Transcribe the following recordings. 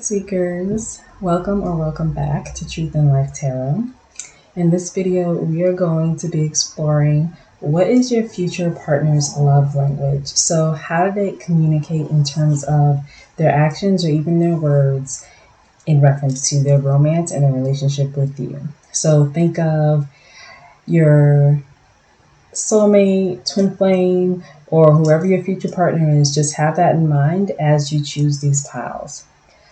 Seekers, welcome or welcome back to Truth in Life Tarot. In this video, we are going to be exploring what is your future partner's love language. So how do they communicate in terms of their actions or even their words in reference to their romance and their relationship with you. So think of your soulmate, twin flame, or whoever your future partner is. Just have that in mind as you choose these piles.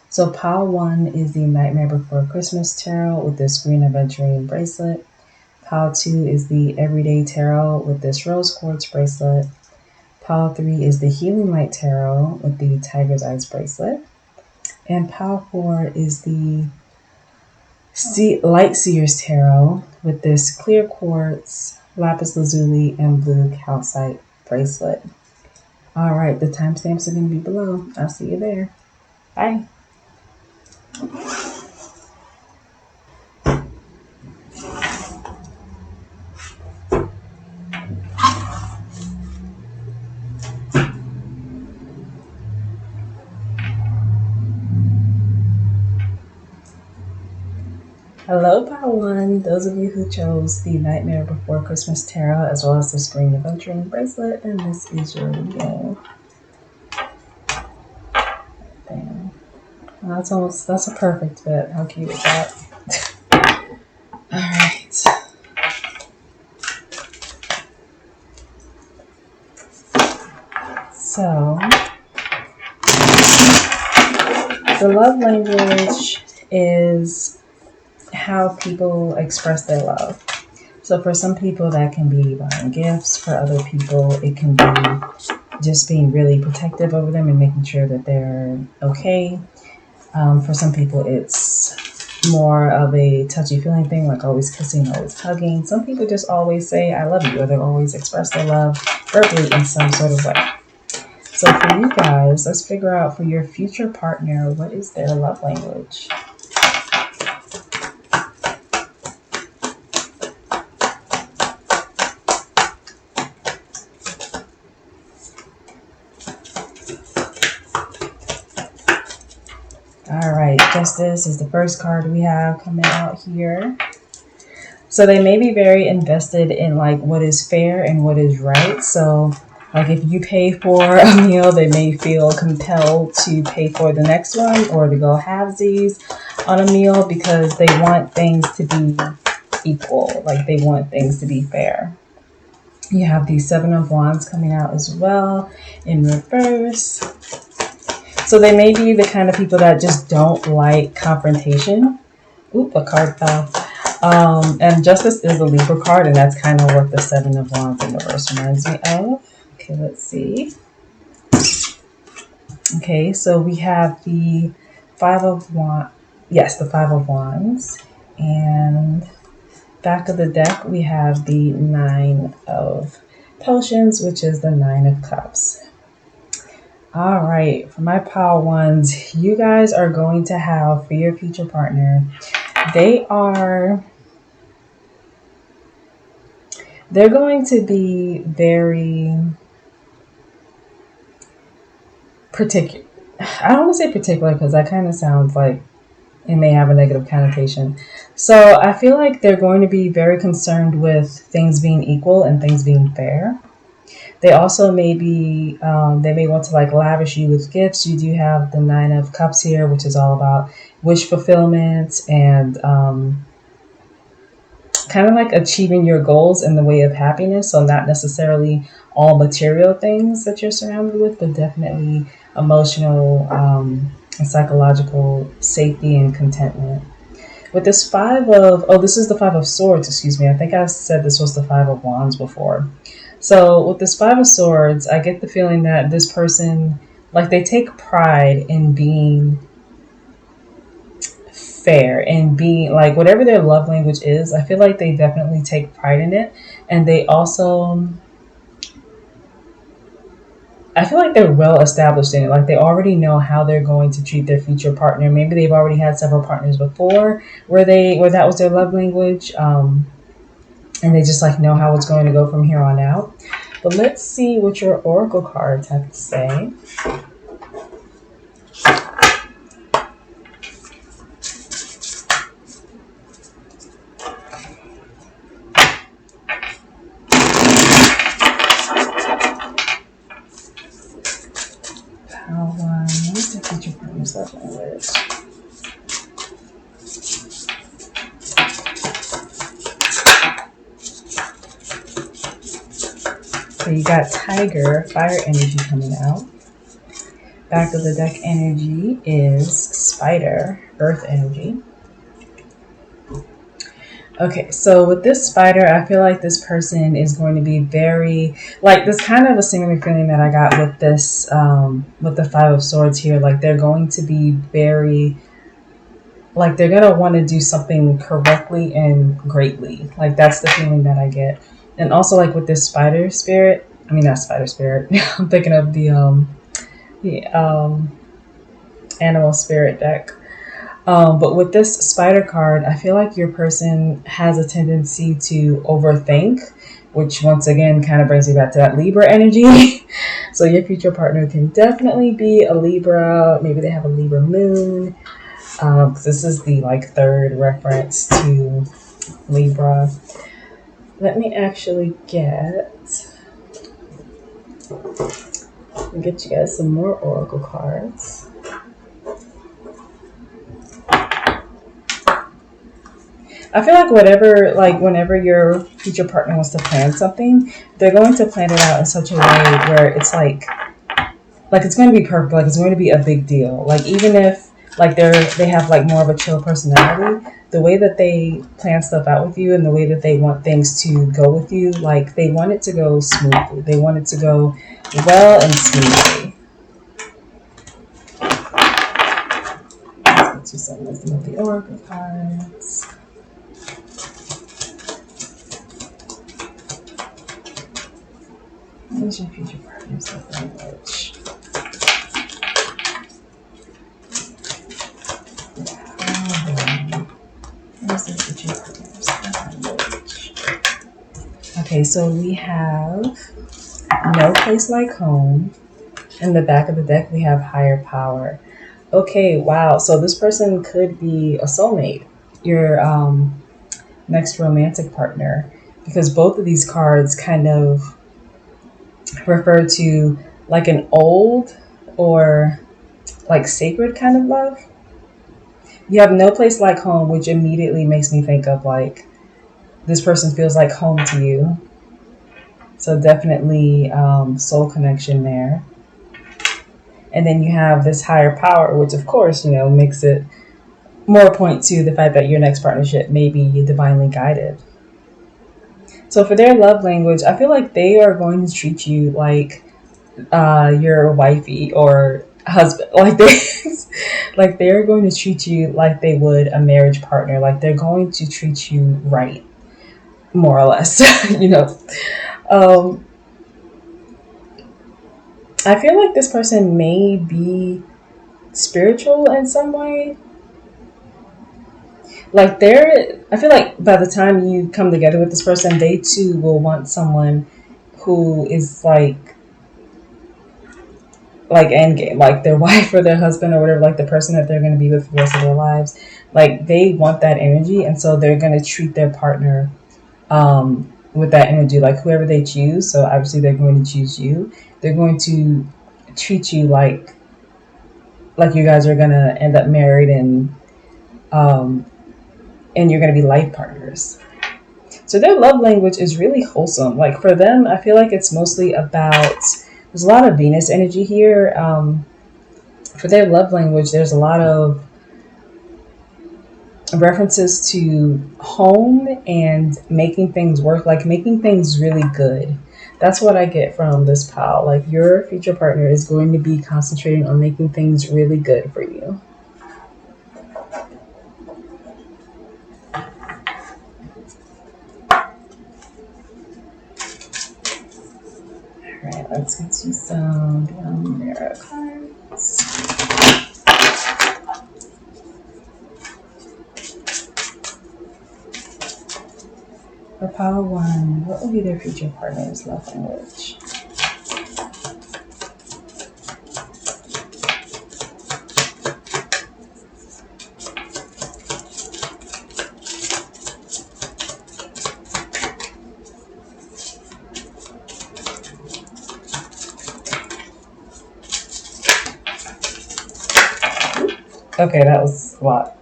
So pile 1 is the Nightmare Before Christmas Tarot with this green aventurine bracelet. Pile 2 is the Everyday Tarot with this rose quartz bracelet. Pile 3 is the Healing Light Tarot with the Tiger's Eyes bracelet. And pile 4 is the Light Seers Tarot with this clear quartz, lapis lazuli, and blue calcite bracelet. All right, the timestamps are going to be below. I'll see you there. Bye. Hello, Pile 1. Those of you who chose the Nightmare Before Christmas Tarot as well as the Spring Adventuring bracelet, and this is your reading. Damn. That's a perfect fit. How cute is that? Alright. So, the love language is how people express their love. So for some people that can be buying gifts. For other people it can be just being really protective over them and making sure that they're okay. For some people it's more of a touchy-feely thing, like always kissing, always hugging. Some people just always say I love you, or they always express their love verbally in some sort of way. So for you guys, let's figure out for your future partner, what is their love language? Alright, Justice is the first card we have coming out here. So they may be very invested in like what is fair and what is right. So like if you pay for a meal, they may feel compelled to pay for the next one or to go halvesies on a meal because they want things to be equal. Like they want things to be fair. You have the Seven of Wands coming out as well in reverse. So they may be the kind of people that just don't like confrontation. Oop, a card fell. And Justice is a Libra card, and that's kind of what the Seven of Wands in reverse reminds me of. Okay, let's see. Okay, so we have the Five of Wands. Yes, the Five of Wands. And back of the deck, we have the Nine of Potions, which is the Nine of Cups. All right, for my pile 1s, you guys are going to have, for your future partner, they're going to be very particular. I don't want to say particular because that kind of sounds like it may have a negative connotation. So I feel like they're going to be very concerned with things being equal and things being fair. They also may be, they may want to like lavish you with gifts. You do have the Nine of Cups here, which is all about wish fulfillment and kind of like achieving your goals in the way of happiness. So not necessarily all material things that you're surrounded with, but definitely emotional and psychological safety and contentment. With this this is the Five of Swords, excuse me. I think I said this was the Five of Wands before. So with this Five of Swords, I get the feeling that this person, like they take pride in being fair and being like whatever their love language is. I feel like they definitely take pride in it. And they also, I feel like they're well established in it. Like they already know how they're going to treat their future partner. Maybe they've already had several partners before where that was their love language. And they just like know how it's going to go from here on out. But let's see what your oracle cards have to say. So you got Tiger, fire energy coming out. Back of the deck energy is Spider, earth energy. Okay, so with this spider, I feel like this person is going to be very, like, this kind of a similar feeling that I got with this, with the Five of Swords here. Like, they're going to be very, like, they're going to want to do something correctly and greatly. Like, that's the feeling that I get. And also, like, with this spider spirit, I mean, not spider spirit, I'm thinking of the animal spirit deck. But with this spider card, I feel like your person has a tendency to overthink, which once again kind of brings me back to that Libra energy. So your future partner can definitely be a Libra. Maybe they have a Libra moon. This is the third reference to Libra. Let me actually get you guys some more oracle cards. I feel like whenever your future partner wants to plan something, they're going to plan it out in such a way where it's like it's going to be perfect. Like, it's going to be a big deal. Like, even if they have more of a chill personality, the way that they plan stuff out with you and the way that they want things to go with you, like, they want it to go smoothly. They want it to go well and smoothly. Let's get you some wisdom of the oracle cards. What is your future partner's love language? What is the future partner's love language? Okay, so we have no place like home. In the back of the deck, we have higher power. Okay, wow. So this person could be a soulmate, your next romantic partner, because both of these cards kind of refer to like an old or sacred kind of love. You have no place like home, which immediately makes me think of this person feels like home to you. So definitely soul connection there. And then you have this higher power, which of course, makes it more point to the fact that your next partnership may be divinely guided. So for their love language, I feel like they are going to treat you like your wifey or husband. They're going to treat you like they would a marriage partner. Like, they're going to treat you right, more or less. I feel like this person may be spiritual in some way. I feel like by the time you come together with this person, they too will want someone who is like endgame, like their wife or their husband or whatever, like the person that they're going to be with for the rest of their lives. Like, they want that energy, and so they're going to treat their partner with that energy, like whoever they choose. So obviously they're going to choose you. They're going to treat you like you guys are going to end up married and you're going to be life partners. So their love language is really wholesome. Like, for them, I feel like it's mostly about, there's a lot of Venus energy here. For their love language, there's a lot of references to home and making things work, like making things really good. That's what I get from this pile. Like, your future partner is going to be concentrating on making things really good for you. Alright, let's get you some Lumera cards. For pile 1, what will be their future partner's love language? Okay, that was a lot.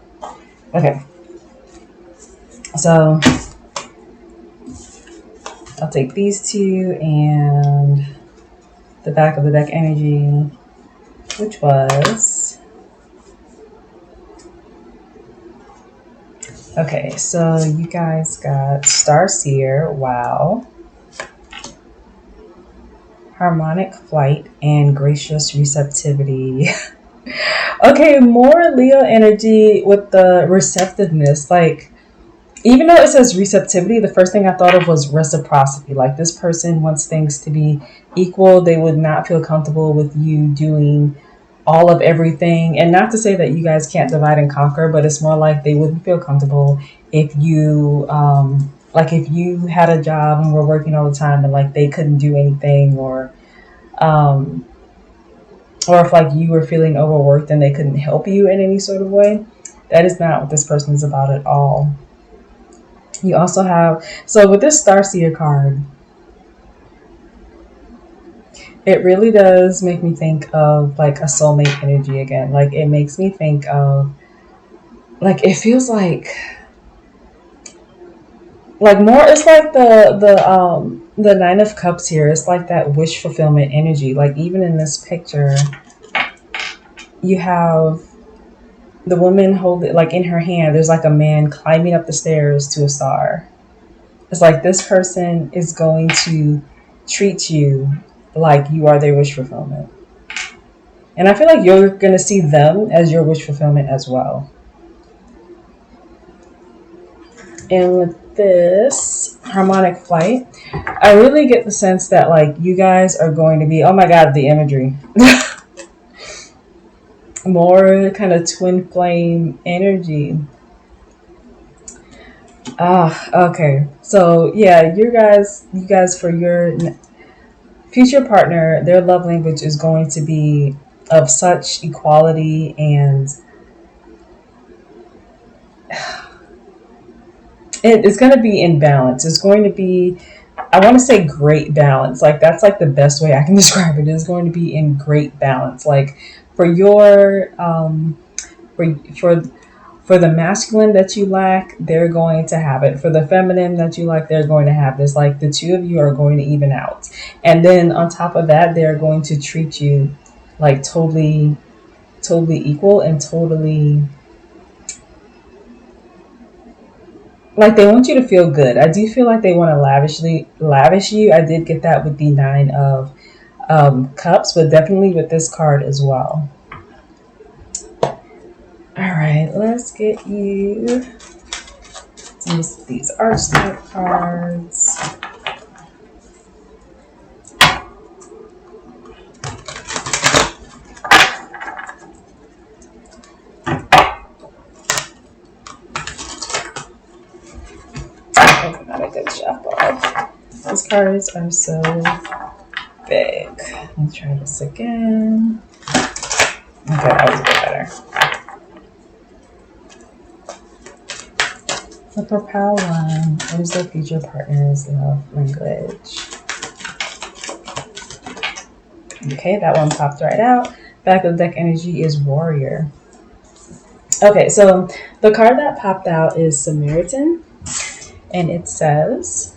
Okay. So, I'll take these two and the back of the deck energy, which was... Okay, so you guys got Star Seer, wow, Harmonic Flight, and Gracious Receptivity. Okay, more Leo energy with the receptiveness. Like, even though it says receptivity, the first thing I thought of was reciprocity. Like, this person wants things to be equal. They would not feel comfortable with you doing all of everything. And not to say that you guys can't divide and conquer, but it's more like they wouldn't feel comfortable if you, like if you had a job and were working all the time and like they couldn't do anything, or if like you were feeling overworked and they couldn't help you in any sort of way. That is not what this person is about at all. You also have, so with this Starseer card, it really does make me think of like a soulmate energy again. Like, it makes me think of, like, it feels like more, it's like the Nine of Cups here. It's like that wish fulfillment energy. Like, even in this picture, you have the woman holding, like in her hand, there's like a man climbing up the stairs to a star. It's like this person is going to treat you like you are their wish fulfillment. And I feel like you're going to see them as your wish fulfillment as well. And with this Harmonic Flight, I really get the sense that like you guys are going to be, oh my God, the imagery. More kind of twin flame energy. Okay. So yeah, you guys for your future partner, their love language is going to be of such equality, and it's going to be in balance. It's going to be, I want to say great balance. Like, that's like the best way I can describe it. It's going to be in great balance. Like, for your for the masculine that you lack, they're going to have it. For the feminine that you like, they're going to have this. Like, the two of you are going to even out. And then on top of that, they're going to treat you like totally equal, and totally, like, they want you to feel good. I do feel like they want to lavish you. I did get that with the Nine of Cups, but definitely with this card as well. All right, let's get you these Archetype cards. Oh, not a good shuffle. These cards are so big. Let me try this again. Okay, that was a bit better. The Propel one, what is their future partner's love language? Okay, that one popped right out. Back of the deck energy is Warrior. Okay, so the card that popped out is Samaritan, and it says,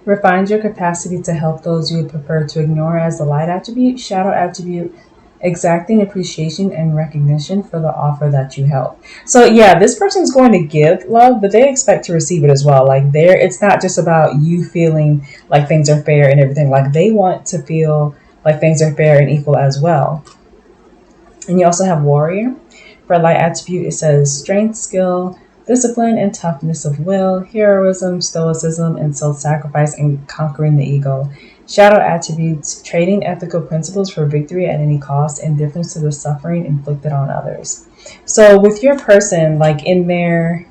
refine your capacity to help those you would prefer to ignore as the light attribute, shadow attribute, exacting appreciation and recognition for the offer that you help. So yeah, this person's going to give love, but they expect to receive it as well. Like, it's not just about you feeling like things are fair and everything. Like, they want to feel like things are fair and equal as well. And you also have Warrior. For light attribute, it says strength, skill, discipline, and toughness of will, heroism, stoicism, and self-sacrifice, and conquering the ego. Shadow attributes, trading ethical principles for victory at any cost, indifference to the suffering inflicted on others. So with your person, like in their,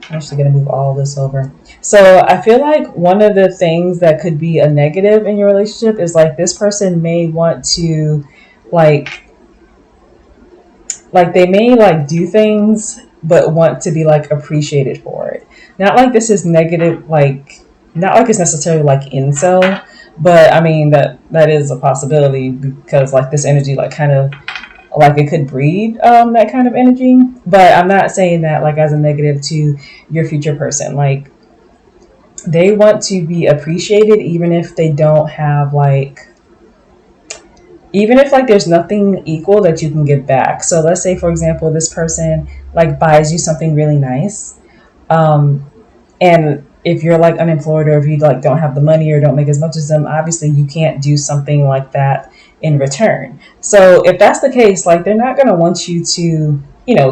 I'm actually going to move all this over. So I feel like one of the things that could be a negative in your relationship is like this person may want to like they may like do things but want to be like appreciated for it. Not like this is negative, like not like it's necessarily like incel, but I mean that is a possibility, because like this energy like kind of like it could breed that kind of energy. But I'm not saying that like as a negative to your future person. Like they want to be appreciated, even if they don't have even if there's nothing equal that you can give back. So let's say, for example, this person buys you something really nice. And if you're unemployed, or if you don't have the money or don't make as much as them, obviously you can't do something like that in return. So if that's the case, they're not going to want you to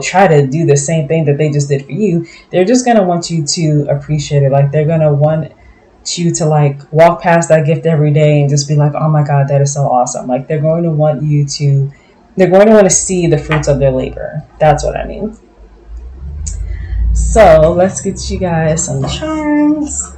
try to do the same thing that they just did for you. They're just going to want you to appreciate it. They're going to want you to walk past that gift every day and just be like, oh my god, that is so awesome. They're going to want to see the fruits of their labor. That's what I mean. So let's get you guys some charms.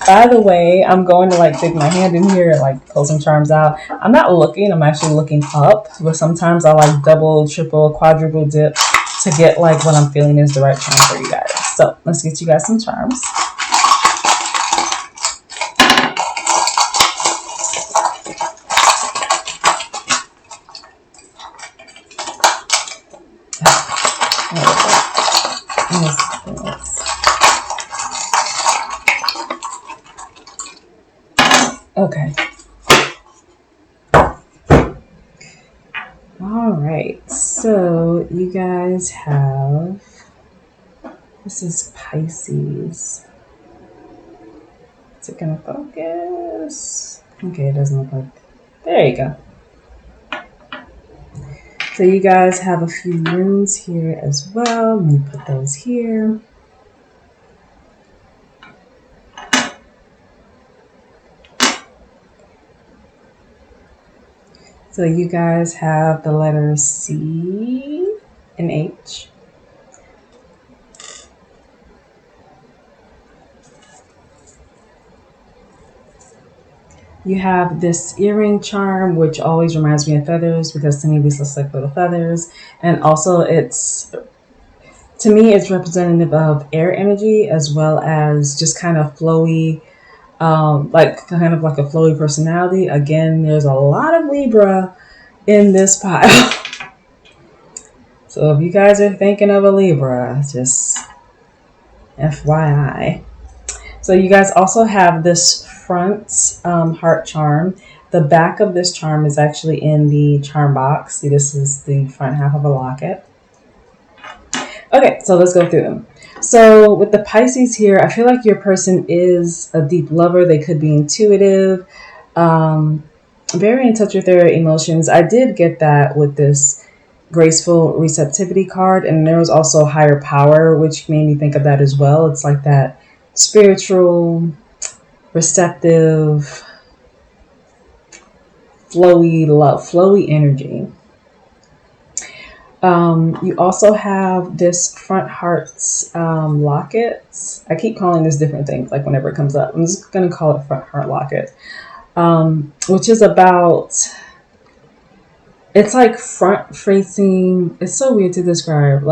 By the way, I'm going to dig my hand in here and pull some charms out. I'm not looking, I'm actually looking up, but sometimes I double, triple, quadruple dip to get what I'm feeling is the right charm for you guys. So let's get you guys some charms. Okay. All right. So you guys have, this is Pisces. Is it going to focus? Okay, it doesn't look like. There you go. So you guys have a few runes here as well. Let me put those here. So you guys have the letters C and H. You have this earring charm, which always reminds me of feathers, because to me these look like little feathers. And also to me it's representative of air energy, as well as just kind of flowy, kind of like a flowy personality. Again, there's a lot of Libra in this pile. So if you guys are thinking of a Libra, just FYI. So you guys also have this front heart charm. The back of this charm is actually in the charm box. See, this is the front half of a locket. Okay, so let's go through them. So with the Pisces here, I feel like your person is a deep lover. They could be intuitive, very in touch with their emotions. I did get that with this graceful receptivity card, and there was also higher power, which made me think of that as well. It's like that spiritual, receptive, flowy love, flowy energy. You also have this front hearts locket. I keep calling this different things, whenever it comes up. I'm just going to call it front heart locket, which is about, it's front facing. It's so weird to describe.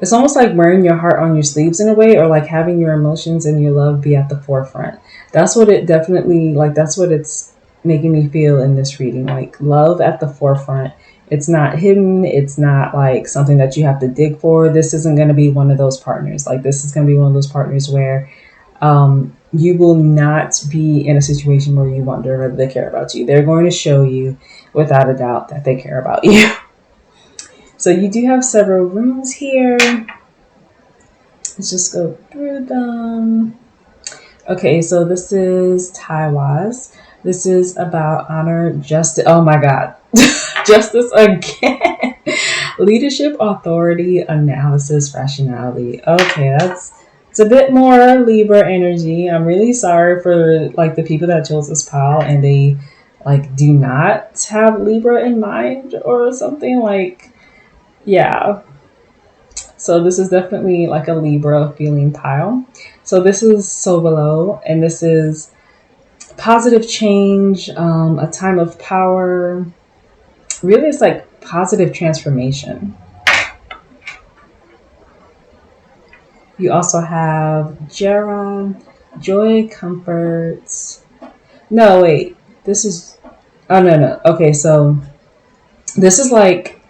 It's almost like wearing your heart on your sleeves in a way, or having your emotions and your love be at the forefront. That's what it definitely, that's what it's making me feel in this reading. Love at the forefront. It's not hidden. It's not something that you have to dig for. This isn't going to be one of those partners. This is going to be one of those partners where you will not be in a situation where you wonder whether they care about you. They're going to show you without a doubt that they care about you. So you do have several runes here. Let's just go through them. Okay, so this is Taiwas. This is about honor, justice. Oh my God. Justice again. Leadership, authority, analysis, rationality. Okay, it's a bit more Libra energy. I'm really sorry for the people that chose this pile and they do not have Libra in mind or something. Yeah. So this is definitely a Libra feeling pile. So this is So Below, and this is positive change, a time of power. Really, it's positive transformation. You also have Jera, joy, comfort. No, wait. This is... Oh, no. Okay, so this is like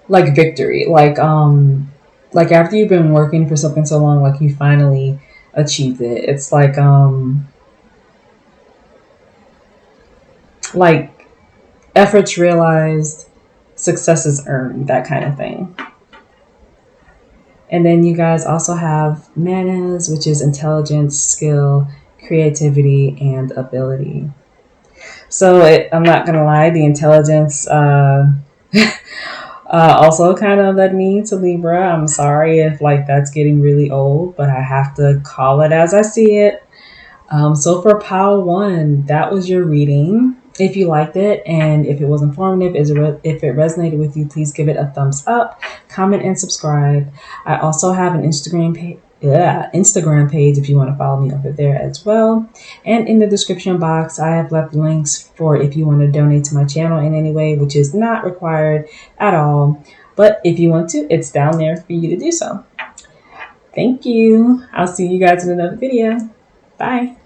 victory. like after you've been working for something so long, like you finally achieved it. It's like efforts realized, successes earned, that kind of thing. And then you guys also have manas, which is intelligence, skill, creativity, and ability. So I'm not gonna lie, the intelligence also kind of led me to Libra. I'm sorry if like that's getting really old, but I have to call it as I see it. So for Pile 1, that was your reading. If you liked it and if it was informative, if it resonated with you, please give it a thumbs up, comment, and subscribe. I also have an Instagram page if you want to follow me over there as well. And in the description box, I have left links for if you want to donate to my channel in any way, which is not required at all. But if you want to, it's down there for you to do so. Thank you. I'll see you guys in another video. Bye.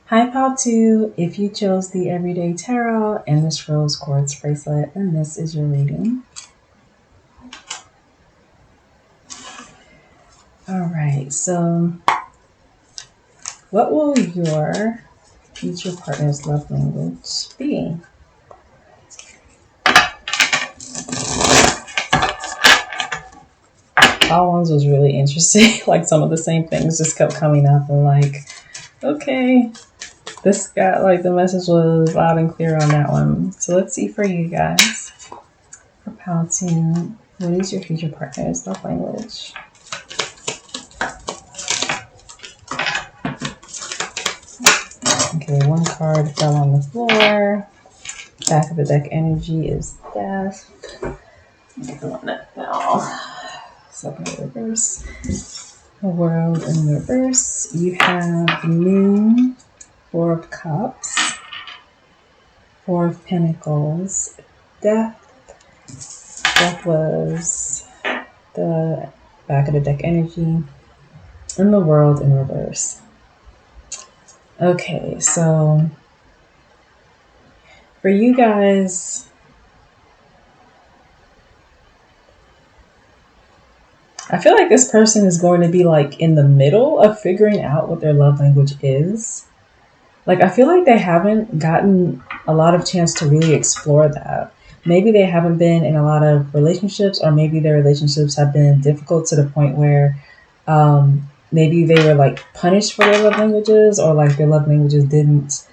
Hi, Pile 2. If you chose the Everyday Tarot and this rose quartz bracelet, then this is your reading. All right, so what will your future partner's love language be? All ones was really interesting. Like some of the same things just kept coming up and like, okay, this got like the message was loud and clear on that one. So let's see for you guys. For Pile 2, what is your future partner's love language? Okay, one card fell on the floor. Back of the deck energy is death. The one that fell. Second reverse. The world in reverse. You have the moon, 4 of cups, 4 of pentacles, death. Death was the back of the deck energy. And the world in reverse. Okay, so for you guys, I feel like this person is going to be like in the middle of figuring out what their love language is. Like I feel like they haven't gotten a lot of chance to really explore that. Maybe they haven't been in a lot of relationships, or maybe their relationships have been difficult to the point where maybe they were like punished for their love languages, or like their love languages didn't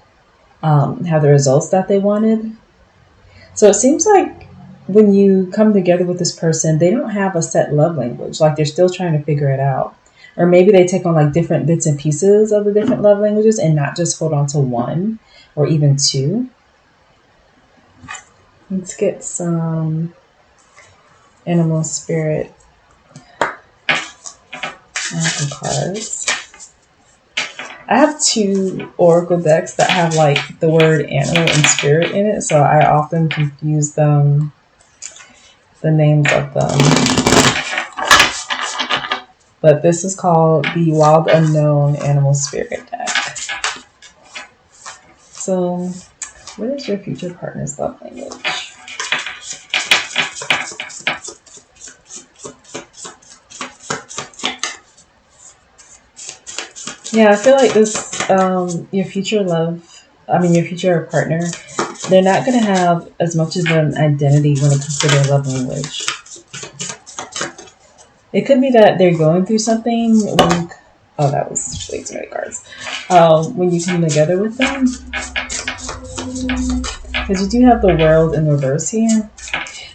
have the results that they wanted. So it seems like when you come together with this person, they don't have a set love language. Like they're still trying to figure it out. Or maybe they take on like different bits and pieces of the different love languages and not just hold on to one or even two. Let's get some animal spirit cards. I have 2 oracle decks that have like the word animal and spirit in it, so I often confuse them, the names of them. But this is called the Wild Unknown Animal Spirit deck. So, what is your future partner's love language? Yeah, I feel like this, your future partner, they're not going to have as much as an identity when it comes to their love language. It could be that they're going through something when that was way too many cards. When you come together with them. Because you do have the world in reverse here.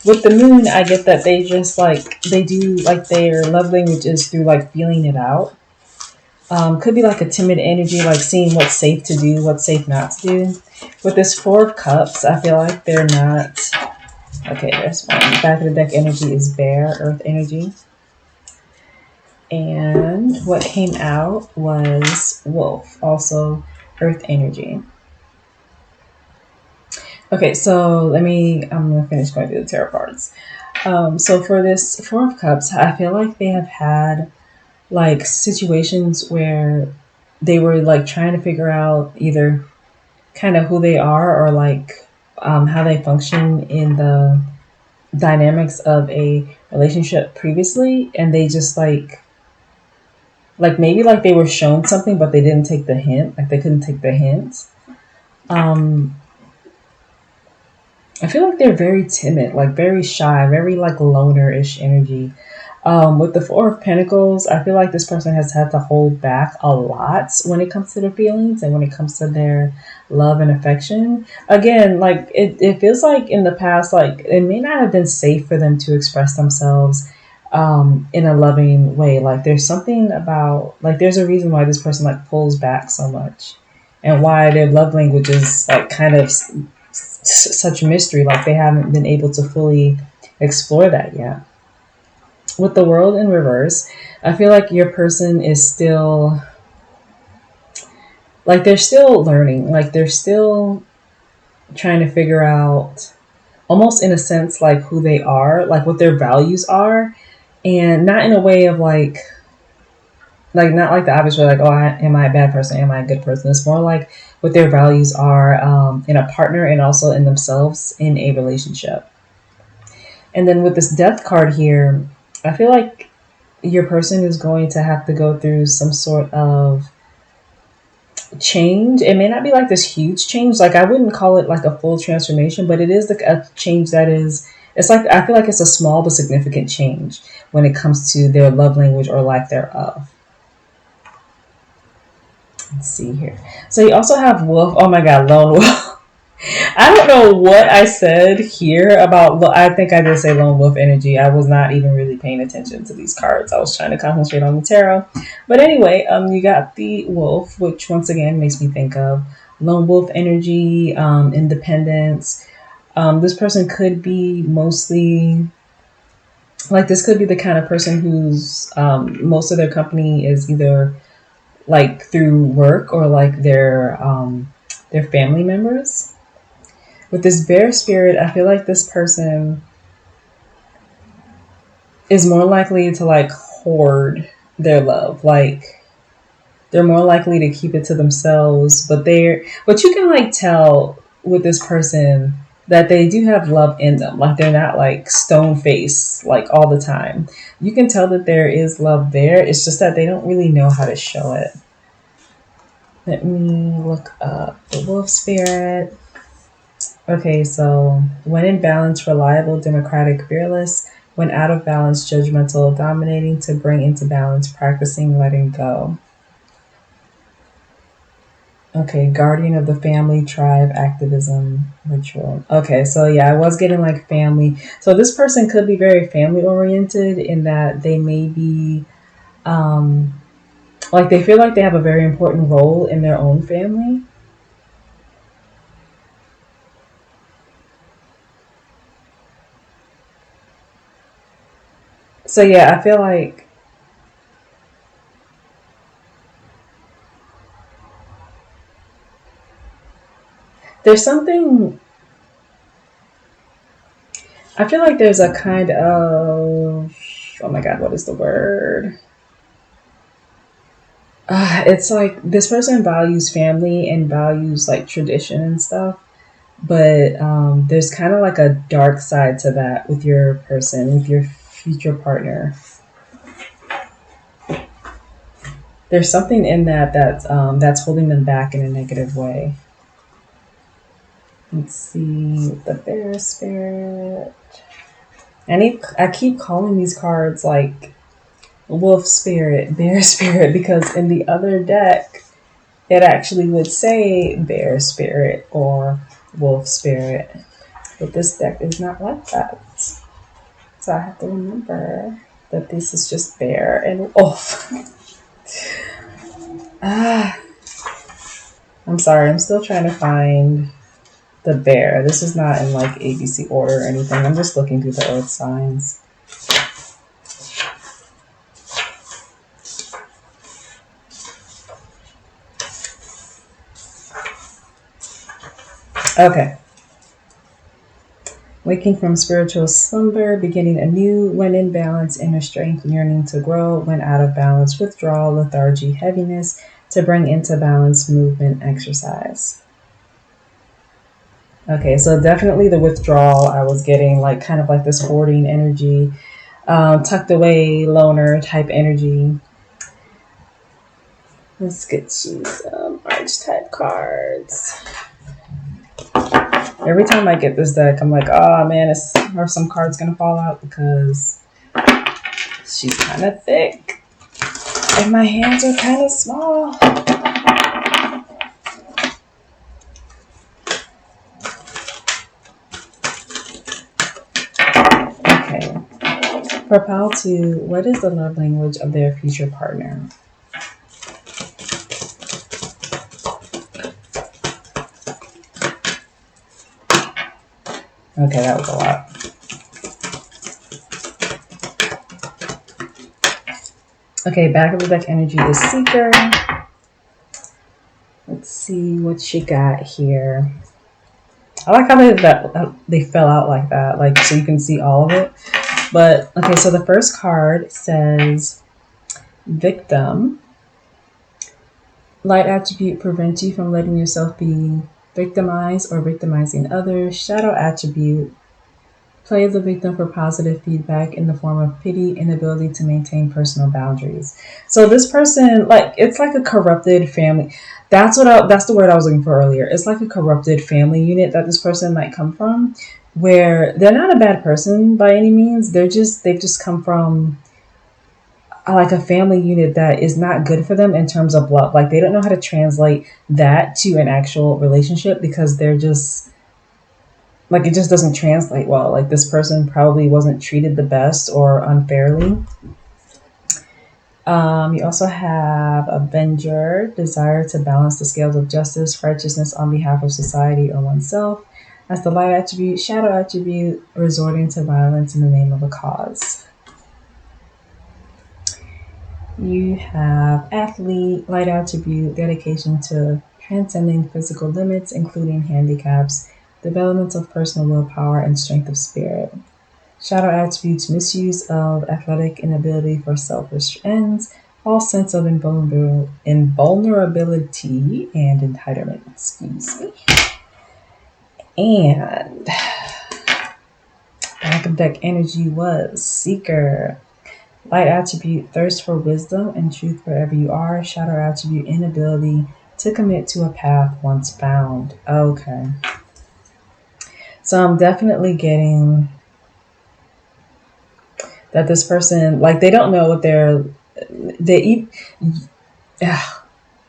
With the moon, I get that they just like, they do like their love language is through like feeling it out. Could be like a timid energy, like seeing what's safe to do, what's safe not to do. With this 4 of cups, I feel like they're not. Okay, there's one. Back of the deck energy is bear, earth energy. And what came out was wolf, also earth energy. Okay, so I'm going to finish going through the tarot cards. So for this 4 of cups, I feel like they have had like situations where they were like trying to figure out either kind of who they are or like how they function in the dynamics of a relationship previously, and they just like maybe like they were shown something but they didn't take the hint, like they couldn't take the hint. I feel like they're very timid, like very shy, very like loner-ish energy. With the Four of Pentacles, I feel like this person has had to hold back a lot when it comes to their feelings and when it comes to their love and affection. Again, like it feels like in the past, like it may not have been safe for them to express themselves in a loving way. Like there's something about, like there's a reason why this person like pulls back so much and why their love language is like kind of such mystery. Like they haven't been able to fully explore that yet. With the World in reverse, I feel like your person is still, like they're still learning, like they're still trying to figure out, almost in a sense, like who they are, like what their values are, and not in a way of like not like the obvious way, like, oh, am I a bad person? Am I a good person? It's more like what their values are in a partner and also in themselves in a relationship. And then with this Death card here, I feel like your person is going to have to go through some sort of change. It may not be like this huge change. Like I wouldn't call it like a full transformation, but it is like a change that is, it's like, I feel like it's a small but significant change when it comes to their love language or lack thereof. Let's see here. So you also have Wolf. Oh my God, Lone Wolf. I don't know what I said here about, I think I did say Lone Wolf energy. I was not even really paying attention to these cards. I was trying to concentrate on the tarot. But anyway, you got the Wolf, which once again makes me think of Lone Wolf energy, independence. This person could be mostly, like this could be the kind of person who's most of their company is either like through work or like their family members. With this Bear spirit, I feel like this person is more likely to like hoard their love. Like they're more likely to keep it to themselves, but you can like tell with this person that they do have love in them. Like they're not like stone faced like all the time. You can tell that there is love there. It's just that they don't really know how to show it. Let me look up the Wolf spirit. Okay, so when in balance, reliable, democratic, fearless. When out of balance, judgmental, dominating. To bring into balance, practicing letting go. Okay, guardian of the family, tribe, activism, ritual. Okay, so yeah, I was getting like family. So this person could be very family oriented in that they may be like they feel like they have a very important role in their own family. So yeah, I feel like there's something, I feel like there's a kind of, oh my God, what is the word? It's like this person values family and values like tradition and stuff, but there's kind of like a dark side to that with your person, with your future partner. There's something in that that's holding them back in a negative way. Let's see, the Bear spirit. I keep calling these cards like Wolf spirit, Bear spirit, because in the other deck it actually would say Bear spirit or Wolf spirit, but this deck is not like that. So I have to remember that this is just Bear and Wolf. I'm sorry, I'm still trying to find the Bear. This is not in like ABC order or anything. I'm just looking through the earth signs. Okay. Waking from spiritual slumber, beginning anew, when in balance, inner strength, yearning to grow, when out of balance, withdrawal, lethargy, heaviness, to bring into balance, movement, exercise. Okay, so definitely the withdrawal I was getting, like kind of like this hoarding energy, tucked away, loner type energy. Let's get you some archetype cards. Every time I get this deck, I'm like, oh man, are some cards gonna fall out because she's kind of thick and my hands are kind of small. Okay. For pile 2, what is the love language of their future partner? Okay, that was a lot. Okay, back of the deck energy is Seeker. Let's see what she got here. I like how they fell out like that, like so you can see all of it. But okay, so the first card says victim. Light attribute prevents you from letting yourself be victimized or victimizing others. Shadow attribute, play the victim for positive feedback in the form of pity and ability to maintain personal boundaries. So this person, like, it's like a corrupted family. That's the word I was looking for earlier. It's like a corrupted family unit that this person might come from, where they're not a bad person by any means. They've just come from like a family unit that is not good for them in terms of love. Like they don't know how to translate that to an actual relationship because they're just like, it just doesn't translate well. Like this person probably wasn't treated the best or unfairly. You also have Avenger, desire to balance the scales of justice, righteousness on behalf of society or oneself. As the light attribute, shadow attribute, resorting to violence in the name of a cause. You have athlete, light attribute, dedication to transcending physical limits, including handicaps, development of personal willpower, and strength of spirit. Shadow attributes, misuse of athletic inability for selfish ends, false sense of invulnerability and entitlement. Excuse me. And back of deck energy was Seeker. Light attribute, thirst for wisdom and truth wherever you are. Shadow attribute, inability to commit to a path once found. Okay. So I'm definitely getting that this person, like, they don't know what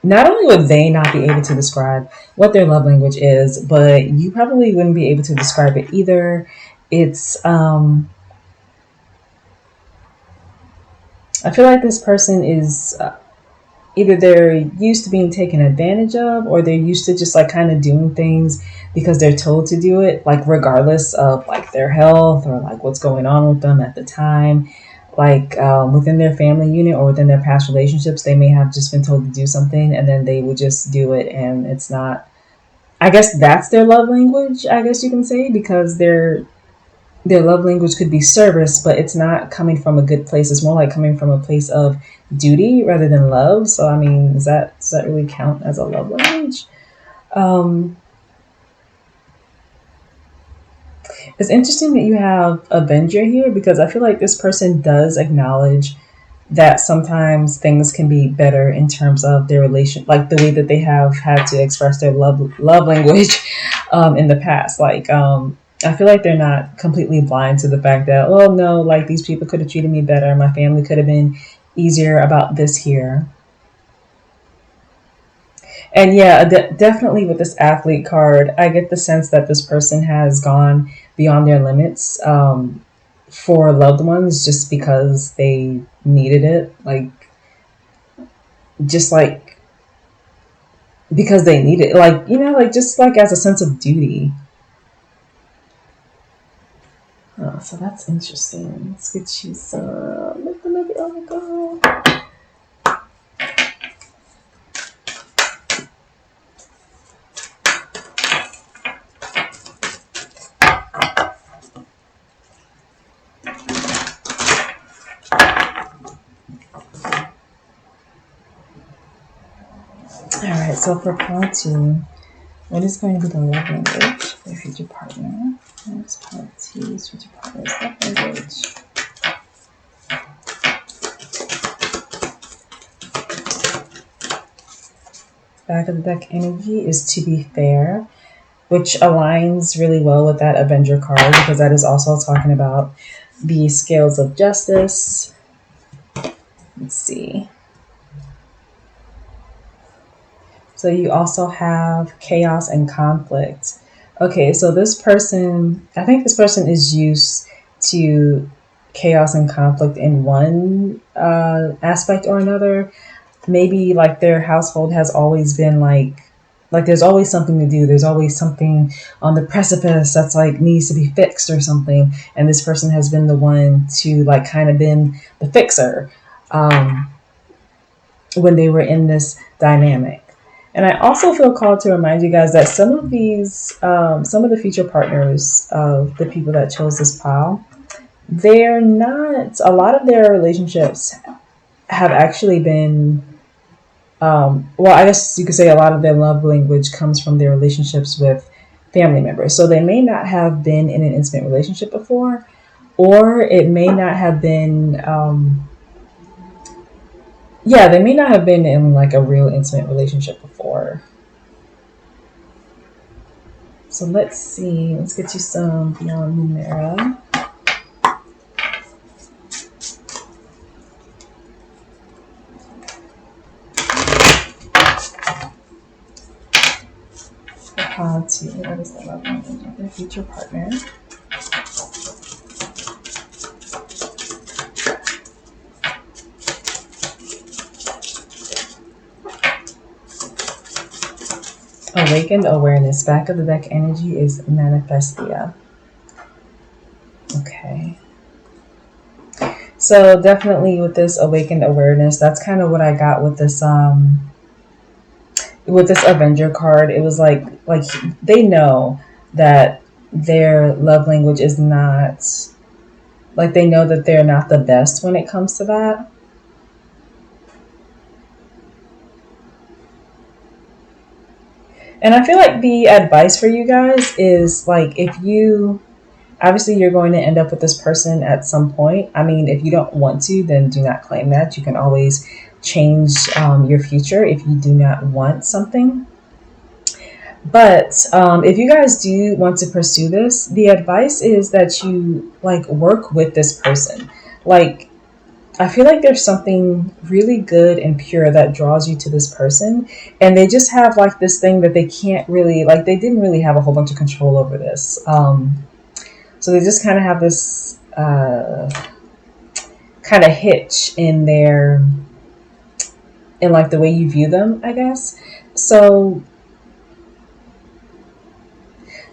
not only would they not be able to describe what their love language is, but you probably wouldn't be able to describe it either. It's, I feel like this person is either they're used to being taken advantage of, or they're used to just like kind of doing things because they're told to do it, like regardless of like their health or like what's going on with them at the time. Like within their family unit or within their past relationships, they may have just been told to do something and then they would just do it, and it's not, I guess that's their love language, I guess you can say, because their love language could be service, but it's not coming from a good place. It's more like coming from a place of duty rather than love. So I mean, does that really count as a love language? It's interesting that you have Avenger here, because I feel like this person does acknowledge that sometimes things can be better in terms of their relation, like the way that they have had to express their love language in the past. Like I feel like they're not completely blind to the fact that, oh no, like these people could have treated me better. My family could have been easier about this here. And yeah, definitely with this athlete card, I get the sense that this person has gone beyond their limits for loved ones just because they needed it. Like, just like, because they need it. Like, you know, like just like as a sense of duty. Oh, so that's interesting. Let's get you some. Oh my god. Alright, so for part 2, what is going to be the love language for Their future partner. Next parties, future partners, love language. Back of the deck energy is to be fair, which aligns really well with that Avenger card because that is also talking about the scales of justice. Let's see. So you also have chaos and conflict. Okay, so this person, I think this person is used to chaos and conflict in one aspect or another. Maybe like their household has always been like there's always something to do. There's always something on the precipice that's like needs to be fixed or something. And this person has been the one to like kind of been the fixer when they were in this dynamic. And I also feel called to remind you guys that some of these, some of the future partners of the people that chose this pile, they're not, a lot of their relationships have actually been, well, I guess you could say a lot of their love language comes from their relationships with family members. So they may not have been in an intimate relationship before, or it may not have been, they may not have been in like a real intimate relationship before. So let's see. Let's get you some beyond Lumera. How to, what is the love language of their future partner? Awakened awareness. Back of the deck energy is manifestia. Okay. So definitely with this awakened awareness, that's kind of what I got with this Avenger card. It was like they know that their love language is not, like they know that they're not the best when it comes to that. And I feel like the advice for you guys is like, if you, obviously you're going to end up with this person at some point. I mean, if you don't want to, then do not claim that. You can always change your future if you do not want something. But if you guys do want to pursue this, the advice is that you like work with this person. Like, I feel like there's something really good and pure that draws you to this person. And they just have like this thing that they can't really, like they didn't really have a whole bunch of control over this. So they just kind of have this kind of hitch in like the way you view them, I guess. So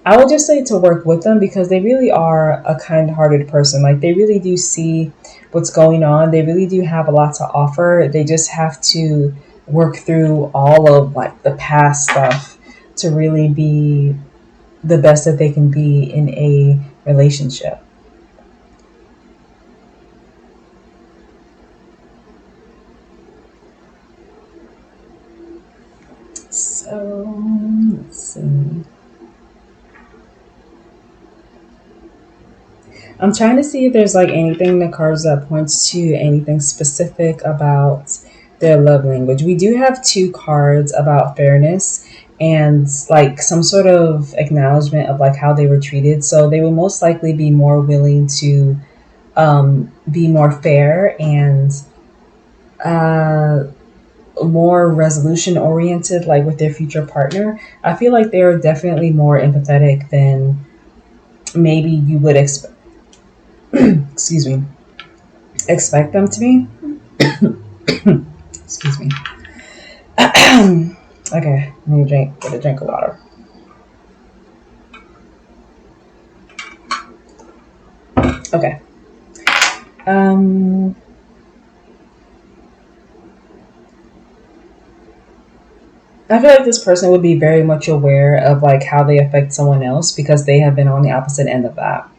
I would just say to work with them because they really are a kind-hearted person. Like they really do see what's going on. They really do have a lot to offer. They just have to work through all of like the past stuff to really be the best that they can be in a relationship. So let's see. I'm trying to see if there's like anything in the cards that points to anything specific about their love language. We do have 2 cards about fairness and like some sort of acknowledgement of like how they were treated. So they will most likely be more willing to be more fair and more resolution oriented, like with their future partner. I feel like they are definitely more empathetic than maybe you would expect. Excuse me. Expect them to be. Excuse me. Okay, let me get a drink of water. Okay. I feel like this person would be very much aware of like how they affect someone else because they have been on the opposite end of that.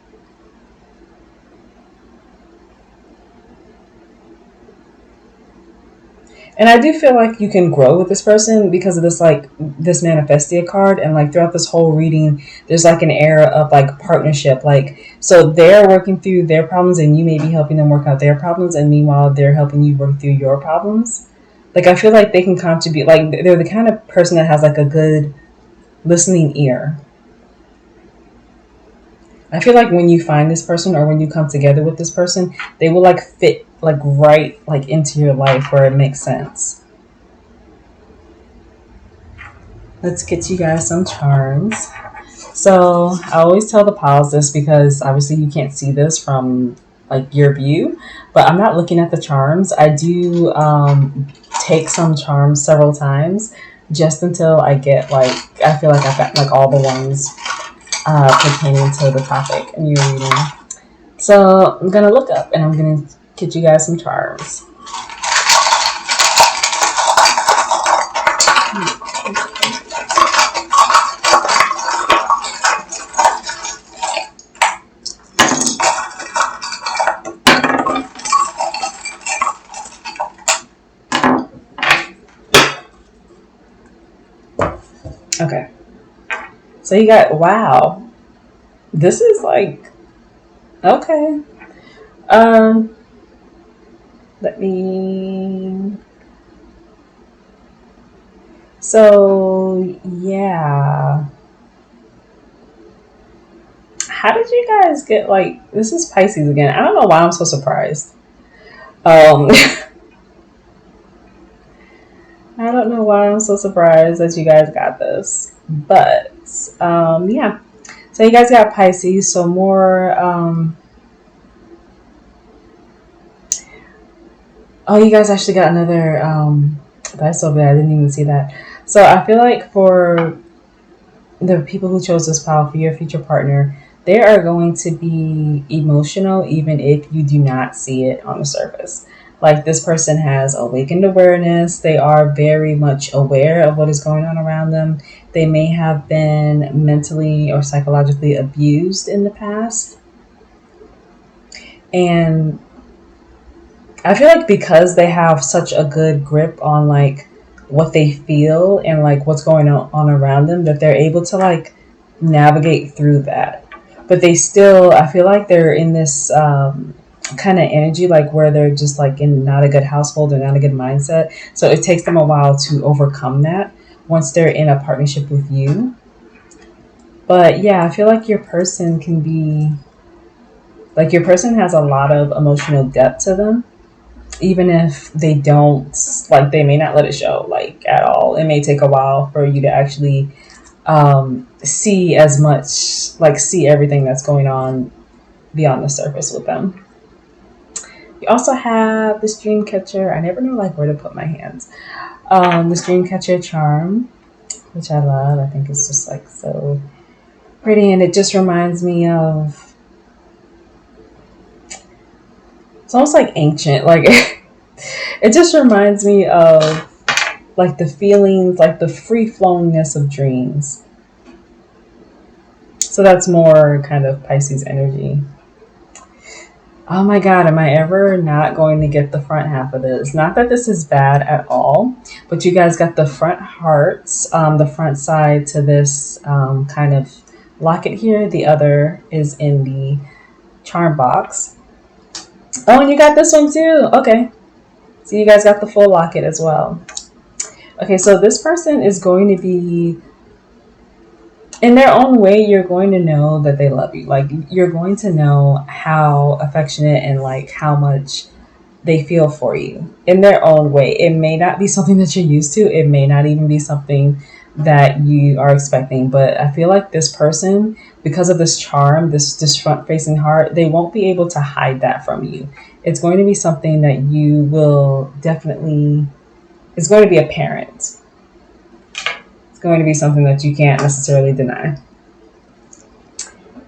And I do feel like you can grow with this person because of this, like, this manifestia card. And like throughout this whole reading, there's like an era of like partnership. Like, so they're working through their problems and you may be helping them work out their problems. And meanwhile, they're helping you work through your problems. Like, I feel like they can contribute. Like, they're the kind of person that has like a good listening ear. I feel like when you find this person or when you come together with this person, they will like fit like right like into your life where it makes sense. Let's get you guys some charms. So I always tell the pals this because obviously you can't see this from like your view, but I'm not looking at the charms. I do take some charms several times just until I get like, I feel like I've got like all the ones pertaining to the topic in your reading. So I'm gonna look up and I'm gonna get you guys some charms. Okay. So you got, wow. This is like, okay. Let me, so yeah. How did you guys get like, this is Pisces again. I don't know why I'm so surprised. I don't know why I'm so surprised that you guys got this. But yeah. So you guys got Pisces, so more oh, you guys actually got another that's over there. I didn't even see that. So I feel like for the people who chose this pile for your future partner, they are going to be emotional even if you do not see it on the surface. Like, this person has awakened awareness. They are very much aware of what is going on around them. They may have been mentally or psychologically abused in the past. And I feel like because they have such a good grip on like what they feel and like what's going on around them, that they're able to like navigate through that. But they still, I feel like they're in this kind of energy like where they're just like in not a good household or not a good mindset. So it takes them a while to overcome that once they're in a partnership with you. But yeah, I feel like your person can be like, your person has a lot of emotional depth to them. Even if they don't, like, they may not let it show like at all. It may take a while for you to actually see as much, like see everything that's going on beyond the surface with them. You also have this dream catcher. I never know like where to put my hands. This dream catcher charm, which I love. I think it's just like so pretty, and it just reminds me of, it's almost like ancient, like it just reminds me of like the feelings, like the free flowingness of dreams. So that's more kind of Pisces energy. Oh my God, am I ever not going to get the front half of this? Not that this is bad at all, but you guys got the front hearts, the front side to this kind of locket here. The other is in the charm box. Oh, and you got this one too. Okay. So you guys got the full locket as well. Okay, so this person is going to be, in their own way, you're going to know that they love you. Like, you're going to know how affectionate and like how much they feel for you in their own way. It may not be something that you're used to. It may not even be something that you are expecting. But I feel like this person, because of this charm, this front-facing heart, they won't be able to hide that from you. It's going to be something that you will definitely, it's going to be apparent. Going to be something that you can't necessarily deny.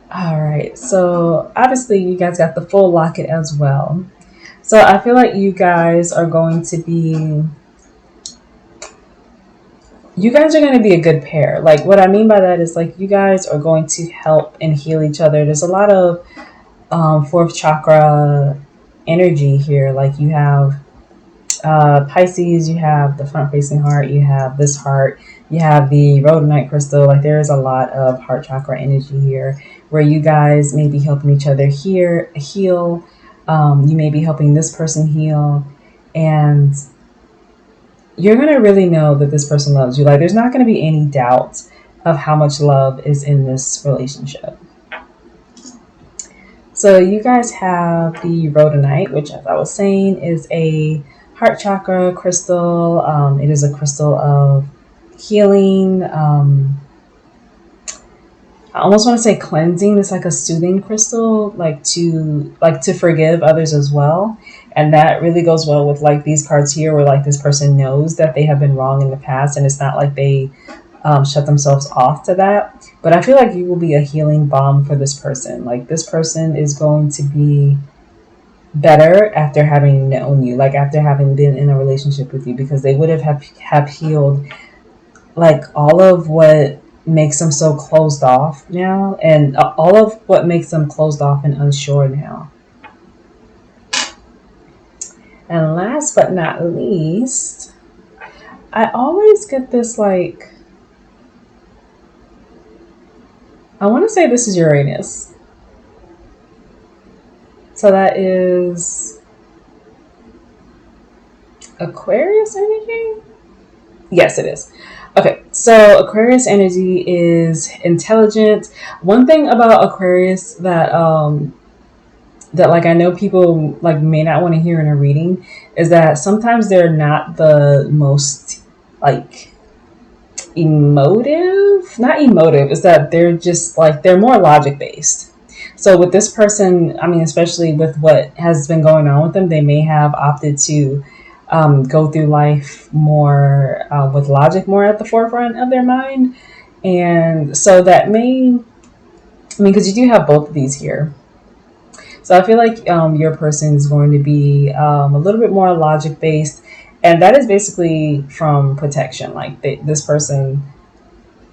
All right, so obviously you guys got the full locket as well. So I feel like you guys are going to be, you guys are going to be a good pair. Like, what I mean by that is like you guys are going to help and heal each other. There's a lot of fourth chakra energy here. Like, you have Pisces, you have the front facing heart, you have this heart, you have the rhodonite crystal. Like there's a lot of heart chakra energy here where you guys may be helping each other heal. You may be helping this person heal, and you're going to really know that this person loves you. Like there's not going to be any doubt of how much love is in this relationship. So you guys have the rhodonite, which, as I was saying, is a heart chakra crystal. It is a crystal of healing. I almost want to say cleansing. It's like a soothing crystal, like to forgive others as well. And that really goes well with like these cards here, where like this person knows that they have been wrong in the past, and it's not like they shut themselves off to that. But I feel like you will be a healing balm for this person. Like this person is going to be better after having known you, like after having been in a relationship with you, because they would have healed like all of what makes them so closed off now, and all of what makes them closed off and unsure now. And last but not least, I always get this like, I want to say this is Uranus. So that is Aquarius energy? Yes, it is. Okay, so Aquarius energy is intelligent. One thing about Aquarius that like I know people like may not want to hear in a reading is that sometimes they're not the most like emotive. Not emotive, is that they're just like they're more logic based. So with this person, I mean, especially with what has been going on with them, they may have opted to go through life more with logic more at the forefront of their mind. And so that may, I mean, because you do have both of these here. So I feel like your person is going to be a little bit more logic based. And that is basically from protection. Like this person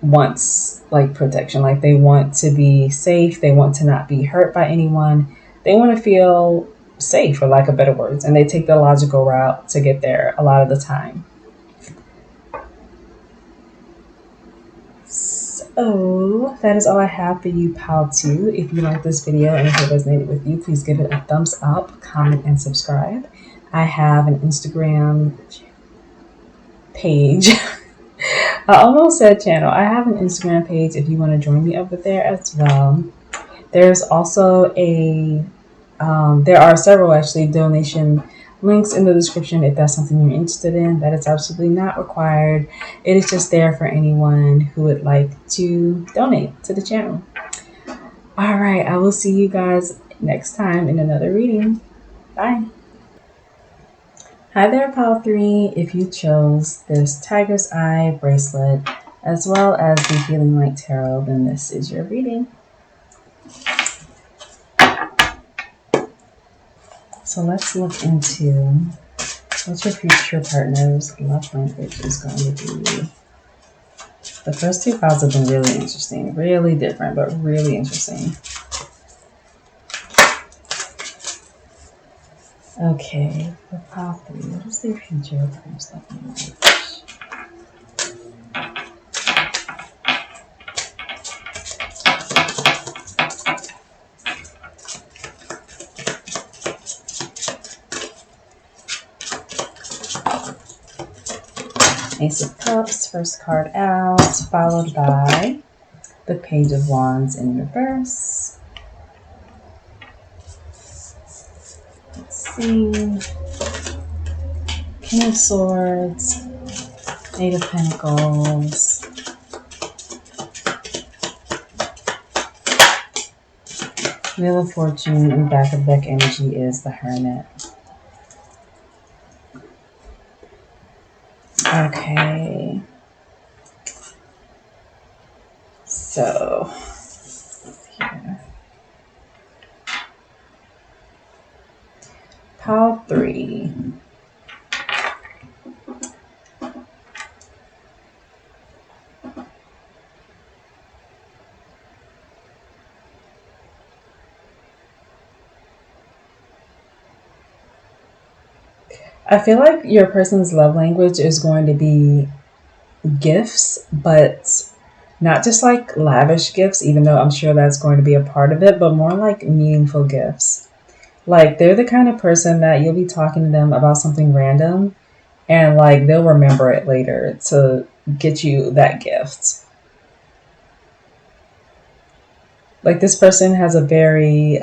wants like protection. Like they want to be safe. They want to not be hurt by anyone. They want to feel safe, for lack of better words. And they take the logical route to get there a lot of the time. So that is all I have for you, Pal 2. If you like this video and if it resonated with you, please give it a thumbs up, comment, and subscribe. I have an Instagram page. I almost said channel. I have an Instagram page if you want to join me over there as well. There's also there are several actually donation links in the description if that's something you're interested in. That is absolutely not required. It is just there for anyone who would like to donate to the channel. All right, I will see you guys next time in another reading. Bye. Hi there, Pal 3. If you chose this Tiger's Eye bracelet as well as the Healing Light Tarot, then this is your reading. So let's look into what your future partner's love language is going to be. The first two cards have been really interesting, really different, but really interesting. Okay, for Pal 3, what is their future partner's love language? Ace of Cups, first card out, followed by the Page of Wands in reverse. Let's see. King of Swords, Eight of Pentacles, Wheel of Fortune, and back of deck energy is the Hermit. Okay. So, here. Pile 3. I feel like your person's love language is going to be gifts, but not just like lavish gifts, even though I'm sure that's going to be a part of it, but more like meaningful gifts. Like they're the kind of person that you'll be talking to them about something random and like they'll remember it later to get you that gift. Like this person has a very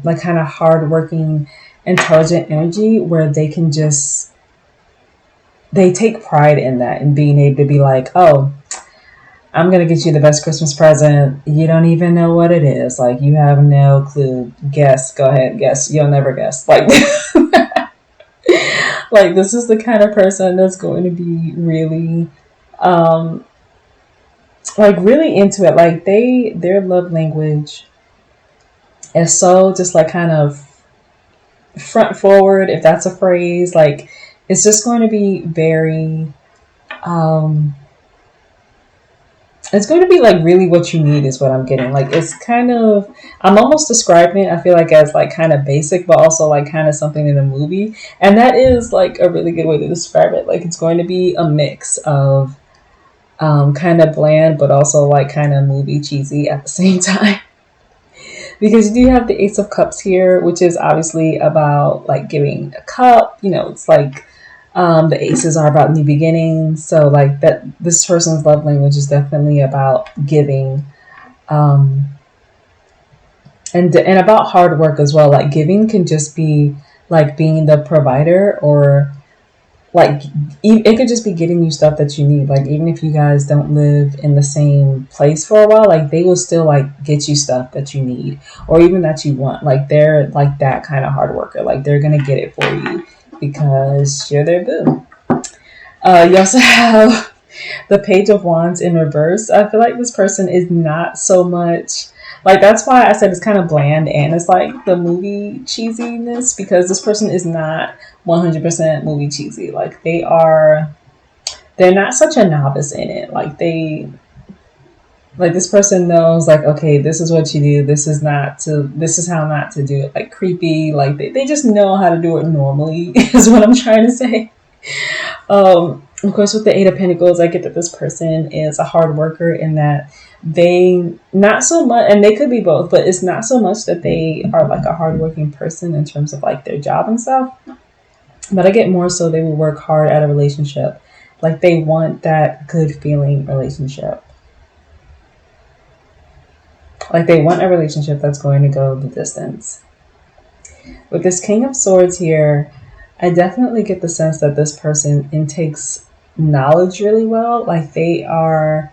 like kind of hardworking, intelligent energy where they take pride in that and being able to be like, oh, I'm going to get you the best Christmas present. You don't even know what it is. Like, you have no clue. Guess. Go ahead. Guess. You'll never guess. Like, like this is the kind of person that's going to be really, um, like really into it. Like their love language is so just like kind of front forward, if that's a phrase. Like, it's just going to be very, um, it's going to be like really what you need is what I'm getting. Like it's kind of, I'm almost describing it, I feel like, as like kind of basic, but also like kind of something in a movie. And that is like a really good way to describe it. Like it's going to be a mix of kind of bland, but also like kind of movie cheesy at the same time. Because you do have the Ace of Cups here, which is obviously about like giving a cup. You know, it's like the aces are about new beginnings. So like that, this person's love language is definitely about giving, um, and about hard work as well. Like giving can just be like being the provider, or like it could just be getting you stuff that you need. Like even if you guys don't live in the same place for a while, like they will still like get you stuff that you need or even that you want. Like they're like that kind of hard worker. Like they're gonna get it for you because you're their boo. You also have the Page of Wands in reverse. I feel like this person is not so much like, that's why I said it's kind of bland and it's like the movie cheesiness, because this person is not 100% movie cheesy. Like they're not such a novice in it. Like this person knows like, okay, this is what you do. This is how not to do it. Like creepy. Like they just know how to do it normally is what I'm trying to say. Of course, with the Eight of Pentacles, I get that this person is a hard worker in that they not so much, and they could be both, but it's not so much that they are like a hardworking person in terms of like their job and stuff. But I get more so they will work hard at a relationship. Like they want that good feeling relationship. Like they want a relationship that's going to go the distance. With this King of Swords here, I definitely get the sense that this person intakes knowledge really well. Like they are,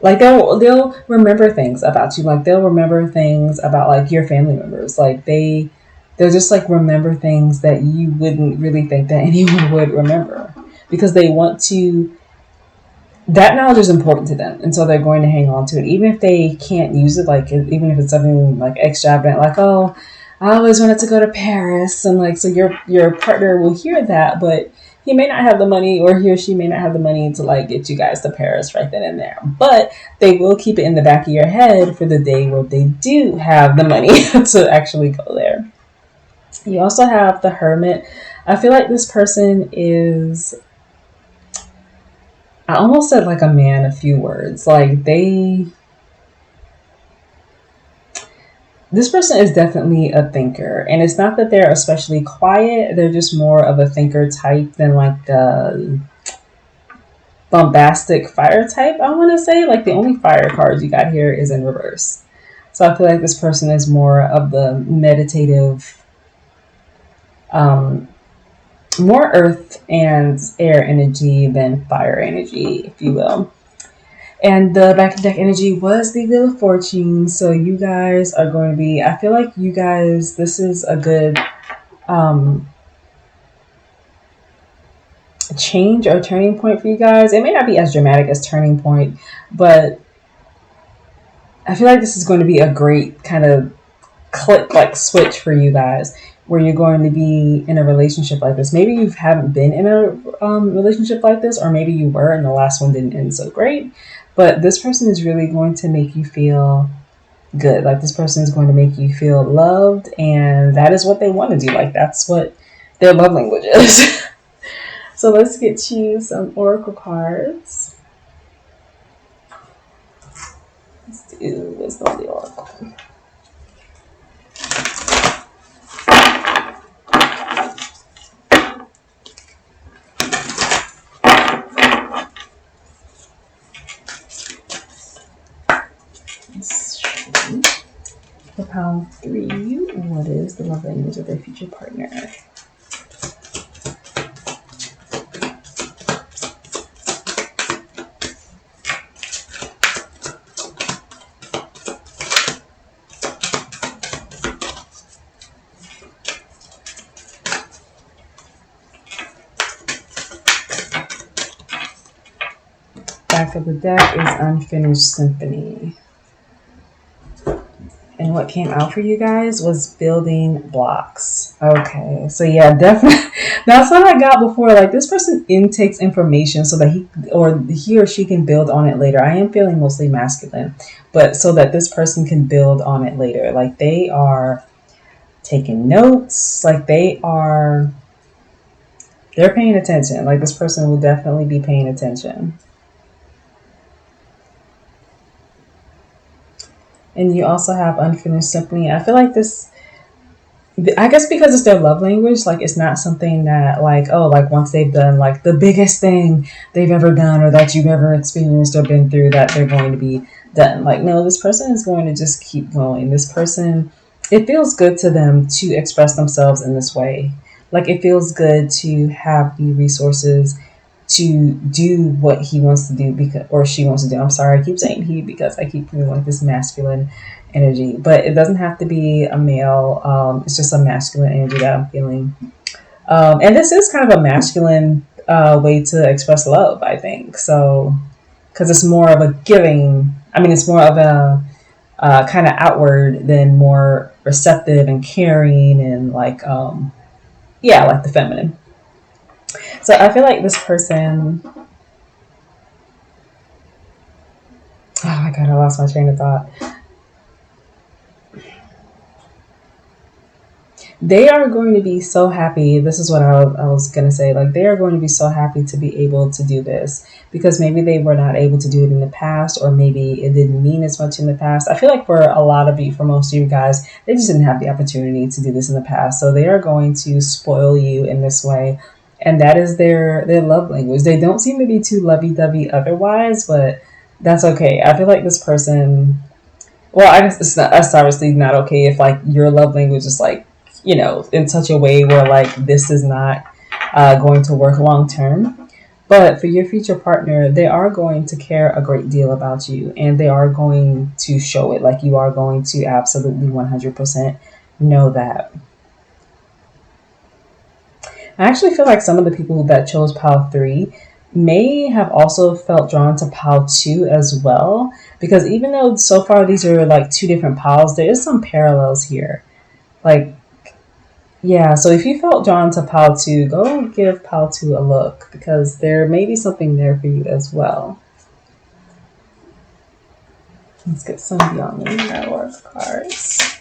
like they'll remember things about you. Like they'll remember things about like your family members. Like they'll just like remember things that you wouldn't really think that anyone would remember, because they want to, that knowledge is important to them, and so they're going to hang on to it even if they can't use it. Like even if it's something like extravagant, like, oh, I always wanted to go to Paris, and like, so your partner will hear that, but he may not have the money, or he or she may not have the money to like get you guys to Paris right then and there. But they will keep it in the back of your head for the day where they do have the money to actually go there. You also have the Hermit. I feel like this person is, I almost said like a man of few words. Like this person is definitely a thinker, and it's not that they're especially quiet. They're just more of a thinker type than like the bombastic fire type, I want to say. Like the only fire card you got here is in reverse. So I feel like this person is more of the meditative, more earth and air energy than fire energy, if you will. And the back of deck energy was the Wheel of Fortune. So you guys are going to be, I feel like you guys, this is a good change or turning point for you guys. It may not be as dramatic as turning point, but I feel like this is going to be a great kind of click, like switch for you guys, where you're going to be in a relationship like this. Maybe you haven't been in a relationship like this, or maybe you were and the last one didn't end so great. But this person is really going to make you feel good. Like this person is going to make you feel loved, and that is what they want to do. Like that's what their love language is. So let's get you some oracle cards. Let's do wisdom of the oracle. For pile 3, what is the love language of their future partner? Back of the deck is Unfinished Symphony. And what came out for you guys was building blocks. Okay, so yeah, definitely. That's what I got before. Like, this person intakes information so that he or she can build on it later. I am feeling mostly masculine, but so that this person can build on it later. Like, they are taking notes. Like, they're paying attention. Like, this person will definitely be paying attention. And you also have Unfinished Symphony. I feel like this, I guess because it's their love language, like, it's not something that, like, oh, like, once they've done, like, the biggest thing they've ever done or that you've ever experienced or been through, that they're going to be done. Like, no, this person is going to just keep going. This person, it feels good to them to express themselves in this way. Like, it feels good to have the resources to do what he wants to do, because, or she wants to do. I'm sorry, I keep saying he because I keep feeling like this masculine energy, but it doesn't have to be a male. It's just a masculine energy that I'm feeling. And this is kind of a masculine way to express love, I think. So, because it's more of a giving. I mean, it's more of a kind of outward than more receptive and caring and like, like the feminine. So I feel like this person, oh my God, I lost my train of thought. They are going to be so happy. This is what I was going to say. Like, they are going to be so happy to be able to do this because maybe they were not able to do it in the past, or maybe it didn't mean as much in the past. I feel like for a lot of you, for most of you guys, they just didn't have the opportunity to do this in the past. So they are going to spoil you in this way. And that is their love language. They don't seem to be too lovey-dovey otherwise, but that's okay. I feel like this person, well, I guess it's obviously not okay if, like, your love language is, like, you know, in such a way where, like, this is not going to work long term. But for your future partner, they are going to care a great deal about you, and they are going to show it. Like, you are going to absolutely 100% know that. I actually feel like some of the people that chose pile 3 may have also felt drawn to pile 2 as well, because even though so far these are like 2 different piles, there is some parallels here. Like, yeah, so if you felt drawn to pile 2, go give pile 2 a look, because there may be something there for you as well. Let's get some Beyond the Oracle cards.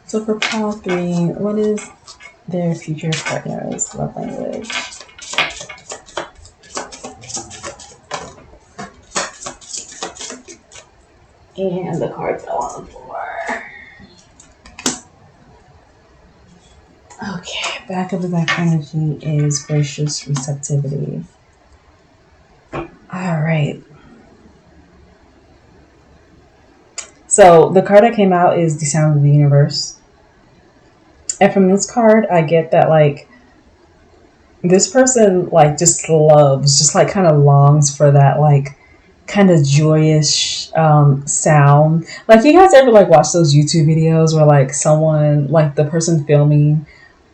So for pile 3, what is their future partner's love language? And the card fell on the floor. Okay, back of the deck energy is gracious receptivity. All right. So the card that came out is the Sound of the Universe. And from this card, I get that, like, this person, like, just loves, just, like, kind of longs for that, like, kind of joyous sound. Like, you guys ever, like, watch those YouTube videos where, like, someone, like, the person filming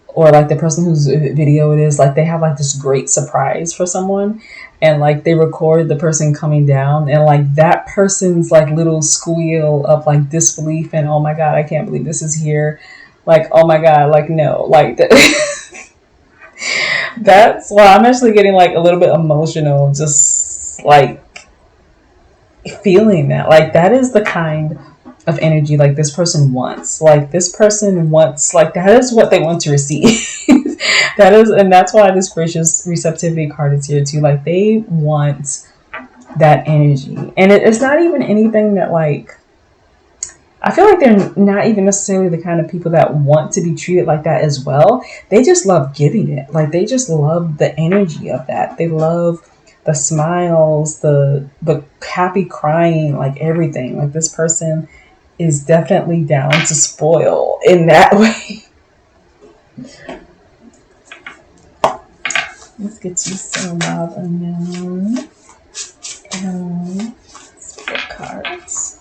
or, like, the person whose video it is, like, they have, like, this great surprise for someone, and, like, they record the person coming down, and, like, that person's, like, little squeal of, like, disbelief and, oh my God, I can't believe this is here. Like, oh my God, like, no, like, that's why I'm actually getting, like, a little bit emotional, just, like, feeling that. Like, that is the kind of energy like this person wants. Like this person wants, like that is what they want to receive. That is, and that's why this gracious receptivity card is here too. Like they want that energy. And it's not even anything that, like, I feel like they're not even necessarily the kind of people that want to be treated like that as well. They just love giving it. Like they just love the energy of that. They love the smiles, the happy crying, like everything. Like this person is definitely down to spoil in that way. Let's get you some love unknown. Spirit cards.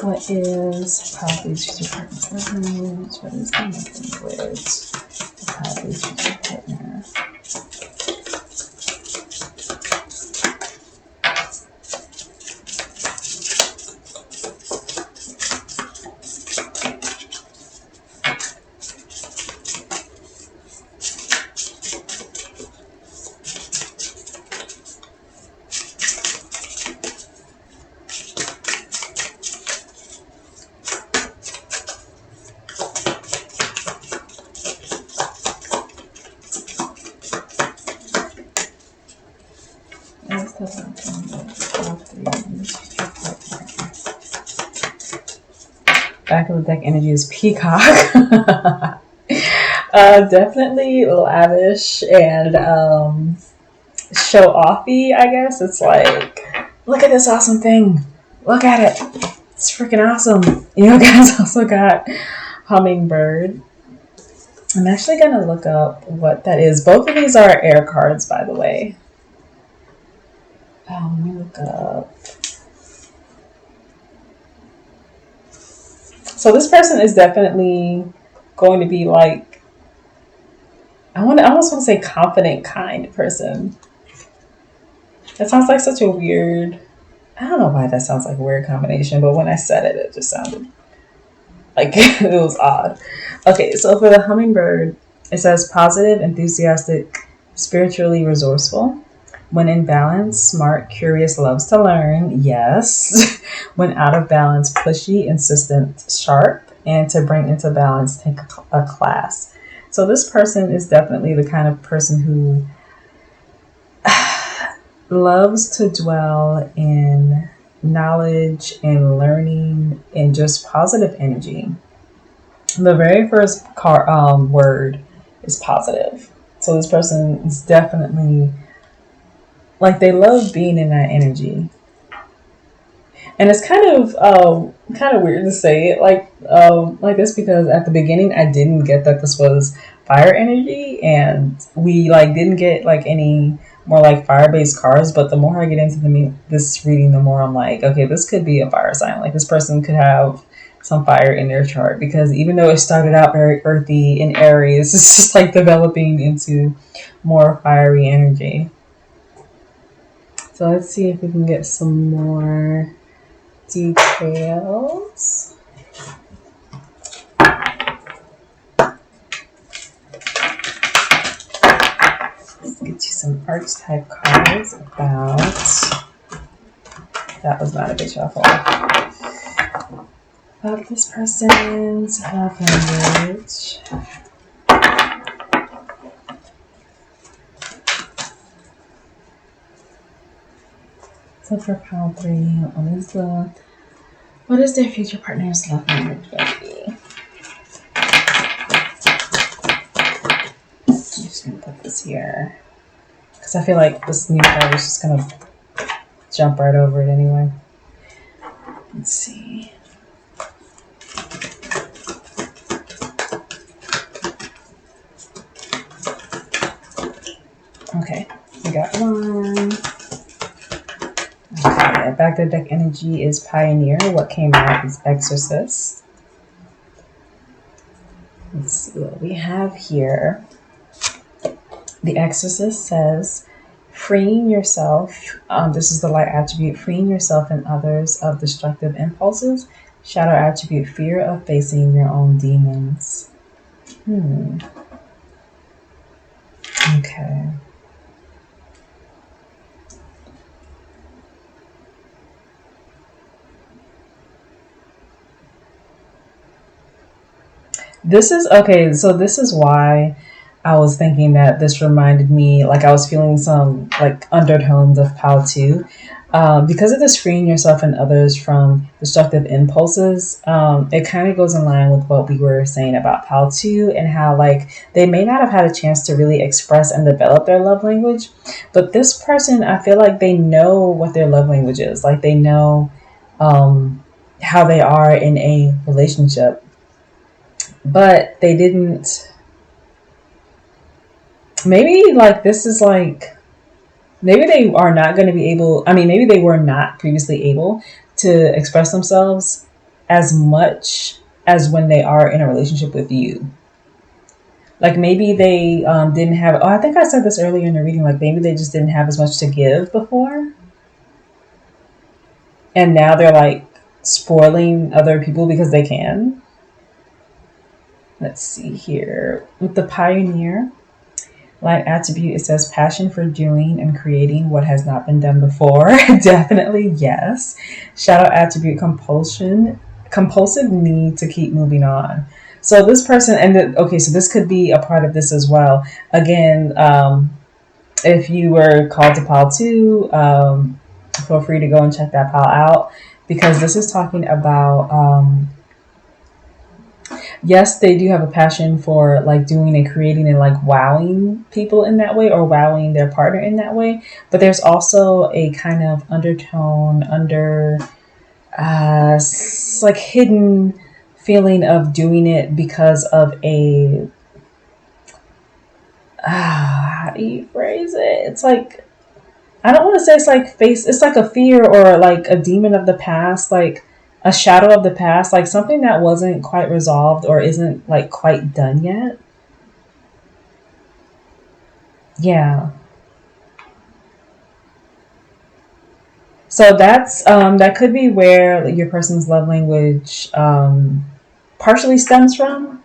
What is Probably's future partner's love language? What is the love language of Probably's future partner? Back of the deck energy is Peacock. Definitely lavish and show offy, I guess. It's like, look at this awesome thing. Look at it. It's freaking awesome. You guys also got Hummingbird. I'm actually going to look up what that is. Both of these are air cards, by the way. Let me look up. So this person is definitely going to be like, I almost want to say confident, kind person. That sounds like such a weird, I don't know why that sounds like a weird combination, but when I said it, it just sounded like it was odd. Okay, so for the Hummingbird, it says positive, enthusiastic, spiritually resourceful. When in balance, smart, curious, loves to learn. Yes. When out of balance, pushy, insistent, sharp, and to bring into balance, take a class. So this person is definitely the kind of person who loves to dwell in knowledge and learning and just positive energy. The very first word is positive. So this person is definitely, like, they love being in that energy. And it's kind of weird to say it like this, because at the beginning I didn't get that this was fire energy, and we like didn't get like any more like fire-based cards. But the more I get into this reading, the more I'm like, okay, this could be a fire sign. Like this person could have some fire in their chart, because even though it started out very earthy in Aries, it's just like developing into more fiery energy. So let's see if we can get some more details. Let's get you some archetype cards about, that was not a good shuffle, about this person's love language. So for pile 3, what is their future partner's love language going to be? I'm just going to put this here, because I feel like this new card is just going to jump right over it anyway. Let's see. Okay, we got one. Okay, back to the deck energy is Pioneer. What came out is Exorcist. Let's see what we have here. The Exorcist says, freeing yourself, this is the light attribute, freeing yourself and others of destructive impulses. Shadow attribute, fear of facing your own demons. Okay. This is okay. So this is why I was thinking that this reminded me, like I was feeling some like undertones of Pal 2. Because of the screening yourself and others from destructive impulses, it kind of goes in line with what we were saying about Pal 2 and how like they may not have had a chance to really express and develop their love language. But this person, I feel like they know what their love language is. Like they know how they are in a relationship, but they didn't. Maybe like this is like maybe they are not going to be able, I mean, maybe they were not previously able to express themselves as much as when they are in a relationship with you. Like maybe they didn't have, oh, I think I said this earlier in the reading, like maybe they just didn't have as much to give before. And now they're like spoiling other people because they can. Let's see here. With the Pioneer, Light attribute, it says passion for doing and creating what has not been done before. Definitely, yes. Shadow attribute, compulsive need to keep moving on. So this person, okay, so this could be a part of this as well. Again, if you were called to pile 2, feel free to go and check that pile out, because this is talking about yes, they do have a passion for like doing and creating and like wowing people in that way, or wowing their partner in that way. But there's also a kind of undertone, like hidden feeling of doing it because of a, how do you phrase it? It's like, I don't want to say it's like it's like a fear or like a demon of the past, like a shadow of the past, like something that wasn't quite resolved or isn't like quite done yet. Yeah. So that's that could be where your person's love language partially stems from.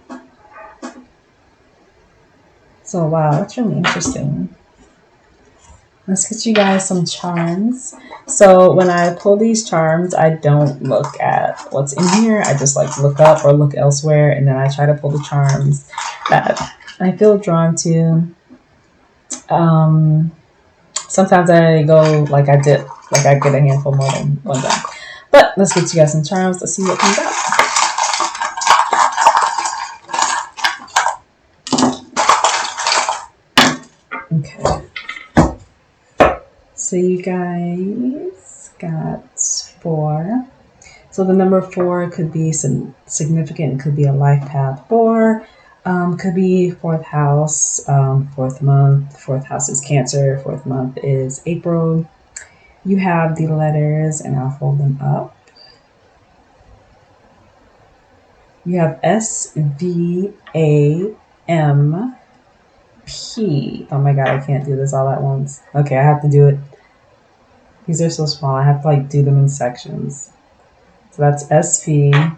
So wow, that's really interesting. Let's get you guys some charms. So when I pull these charms, I don't look at what's in here. I just like look up or look elsewhere, and then I try to pull the charms that I feel drawn to. Sometimes I go like I did, like I get a handful more than one time. But let's get you guys some charms. Let's see what comes out. Okay. So you guys got 4. So the number 4 could be some significant, could be a life path 4, could be 4th house, 4th month. 4th house is Cancer, 4th month is April. You have the letters, and I'll fold them up. You have SVAM. Oh my god, I can't do this all at once. Okay, I have to do it. These are so small. I have to like do them in sections. So that's SVAM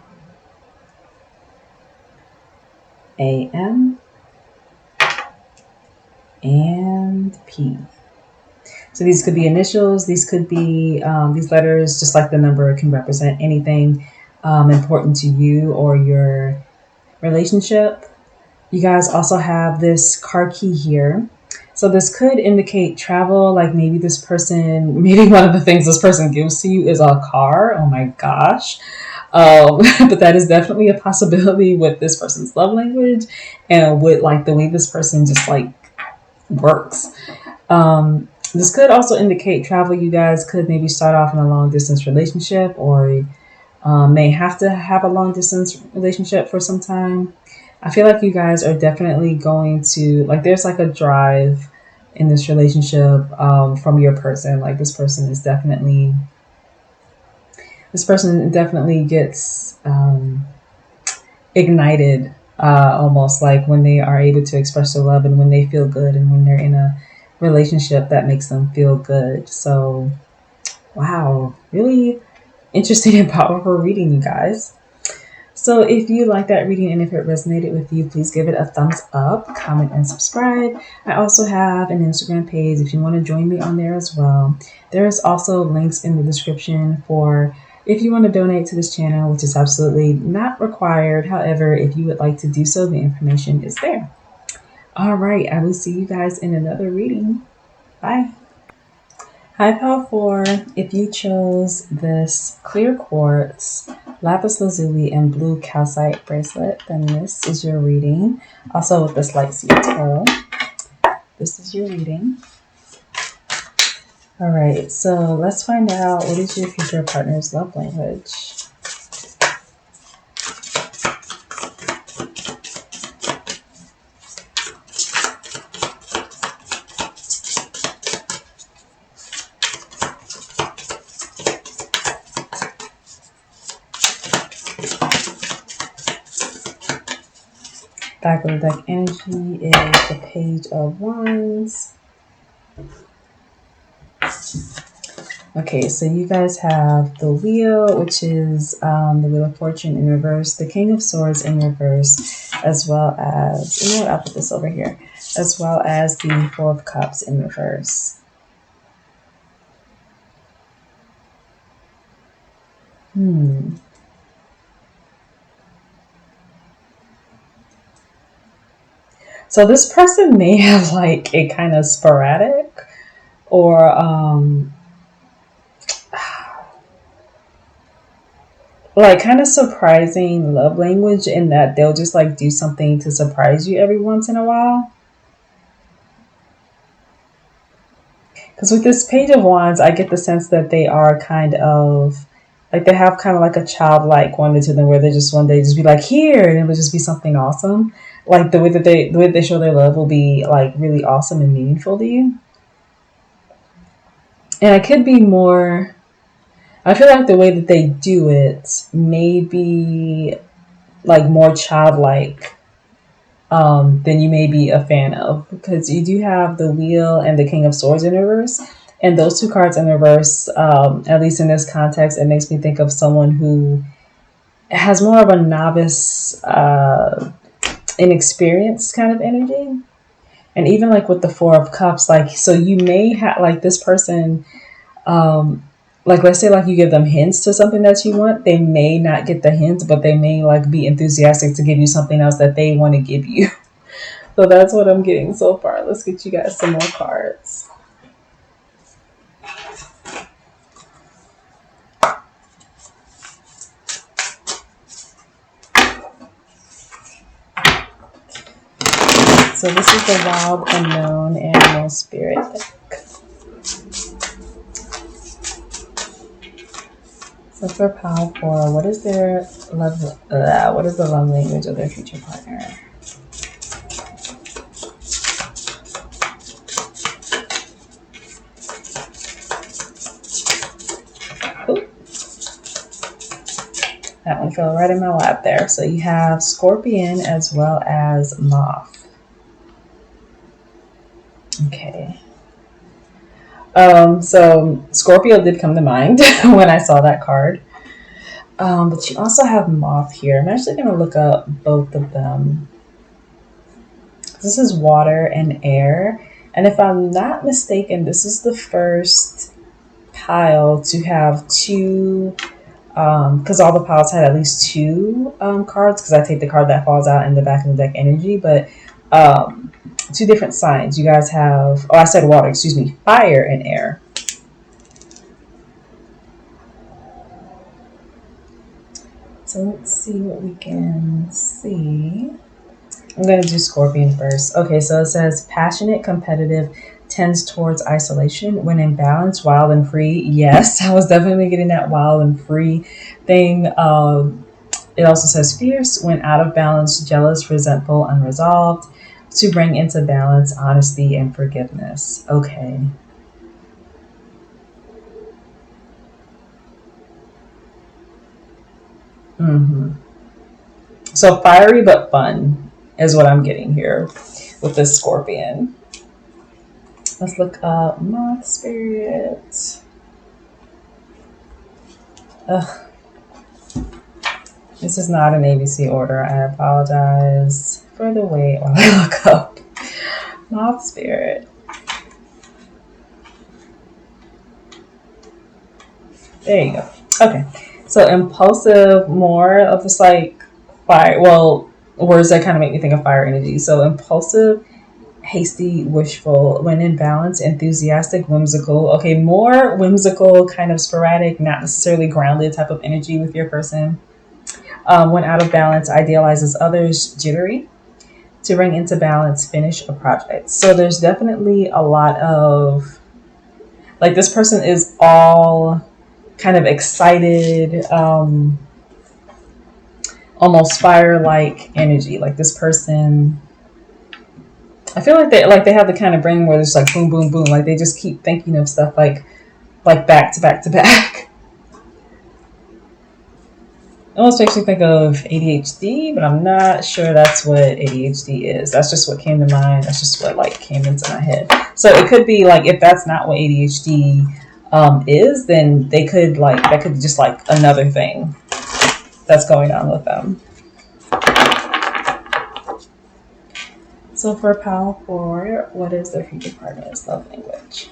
and P. So these could be initials. These could be these letters, just like the number, can represent anything important to you or your relationship. You guys also have this car key here. So this could indicate travel, like maybe this person, maybe one of the things this person gives to you is a car. Oh my gosh. But that is definitely a possibility with this person's love language and with like the way this person just like works. This could also indicate travel. You guys could maybe start off in a long distance relationship, or may have to have a long distance relationship for some time. I feel like you guys are definitely going to, like, there's like a drive in this relationship from your person. Like this person definitely gets ignited, almost like when they are able to express their love and when they feel good and when they're in a relationship that makes them feel good. So wow, really interesting and powerful reading, you guys. So if you like that reading and if it resonated with you, please give it a thumbs up, comment, and subscribe. I also have an Instagram page if you want to join me on there as well. There's also links in the description for If you want to donate to this channel, which is absolutely not required, however, if you would like to do so, the information is there. All right, I will see you guys in another reading. Bye. Hi, Pal 4. If you chose this clear quartz, lapis lazuli, and blue calcite bracelet, then this is your reading. Also with this light seed tarot, this is your reading. All right, so let's find out, what is your future partner's love language? Back of the deck energy is the Page of Wands. Okay, so you guys have the Wheel, which is the Wheel of Fortune in reverse, the King of Swords in reverse, as well as, you know what, I'll put this over here, as well as the Four of Cups in reverse. So this person may have like a kind of sporadic or like kind of surprising love language, in that they'll just like do something to surprise you every once in a while. Because with this Page of Wands, I get the sense that they are kind of like, they have kind of like a childlike wonder to them, where they just one day just be like, here, and it'll just be something awesome. Like the way that they show their love will be like really awesome and meaningful to you. And it could be more, I feel like the way that they do it may be like more childlike than you may be a fan of, because you do have the Wheel and the King of Swords in reverse, and those two cards in reverse, at least in this context, it makes me think of someone who has more of a novice, inexperienced kind of energy. And even like with the Four of Cups, like, so you may have like this person, like let's say like you give them hints to something that you want, they may not get the hints, but they may like be enthusiastic to give you something else that they want to give you. So that's what I'm getting so far. Let's get you guys some more cards. So this is the Wild Unknown Animal Spirit deck. So for Pile 4, what is their love? What is the love language of their future partner? Ooh. That one fell right in my lap there. So you have Scorpion as well as Moth. Okay. So Scorpio did come to mind when I saw that card. But you also have Moth here. I'm actually going to look up both of them. This is water and air. And if I'm not mistaken, this is the first pile to have two, because all the piles had at least two cards, because I take the card that falls out in the back of the deck energy, but two different signs. You guys have, oh, I said water, excuse me, fire and air. So let's see what we can see. I'm going to do Scorpion first. Okay, so it says passionate, competitive, tends towards isolation. When in balance, wild and free. Yes, I was definitely getting that wild and free thing. It also says fierce, when out of balance, jealous, resentful, unresolved. To bring into balance, honesty and forgiveness. Okay. So fiery but fun is what I'm getting here with this Scorpion. Let's look up Moth Spirit. Ugh. This is not an ABC order. I apologize for the wait while I look up Moth Spirit. There you go. Okay. So impulsive, more of this like fire. Well, words that kind of make me think of fire energy. So impulsive, hasty, wishful, when in balance, enthusiastic, whimsical. Okay, more whimsical, kind of sporadic, not necessarily grounded type of energy with your person. When out of balance, idealizes others, jittery. To bring into balance, finish a project. So there's definitely a lot of, like, this person is all kind of excited, almost fire-like energy. Like this person, I feel like they have the kind of brain where it's like boom, boom, boom. Like they just keep thinking of stuff like back to back to back. It almost makes me think of ADHD, but I'm not sure that's what ADHD is. That's just what came to mind. That's just what like came into my head. So it could be like, if that's not what ADHD is, then they could like, that could be just like another thing that's going on with them. So for Pile 4, what is their future partner's love language?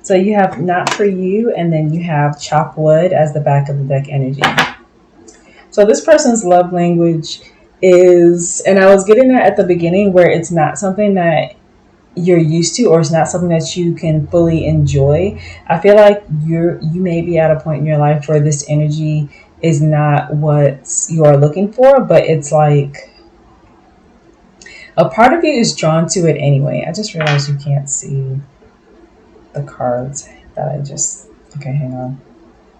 So you have not for you, and then you have chop wood as the back of the deck energy. So this person's love language is, and I was getting that at the beginning, where it's not something that you're used to, or it's not something that you can fully enjoy. I feel like you may be at a point in your life where this energy is not what you are looking for, but it's like a part of you is drawn to it anyway. I just realized you can't see the cards that I just, okay, hang on.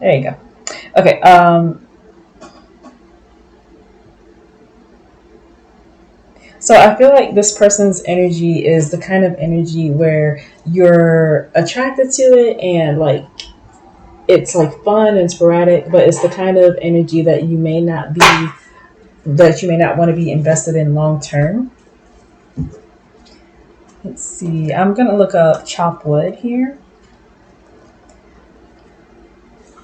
There you go. Okay, so I feel like this person's energy is the kind of energy where you're attracted to it, and like it's like fun and sporadic, but it's the kind of energy that you may not want to be invested in long term. Let's see. I'm going to look up chop wood here.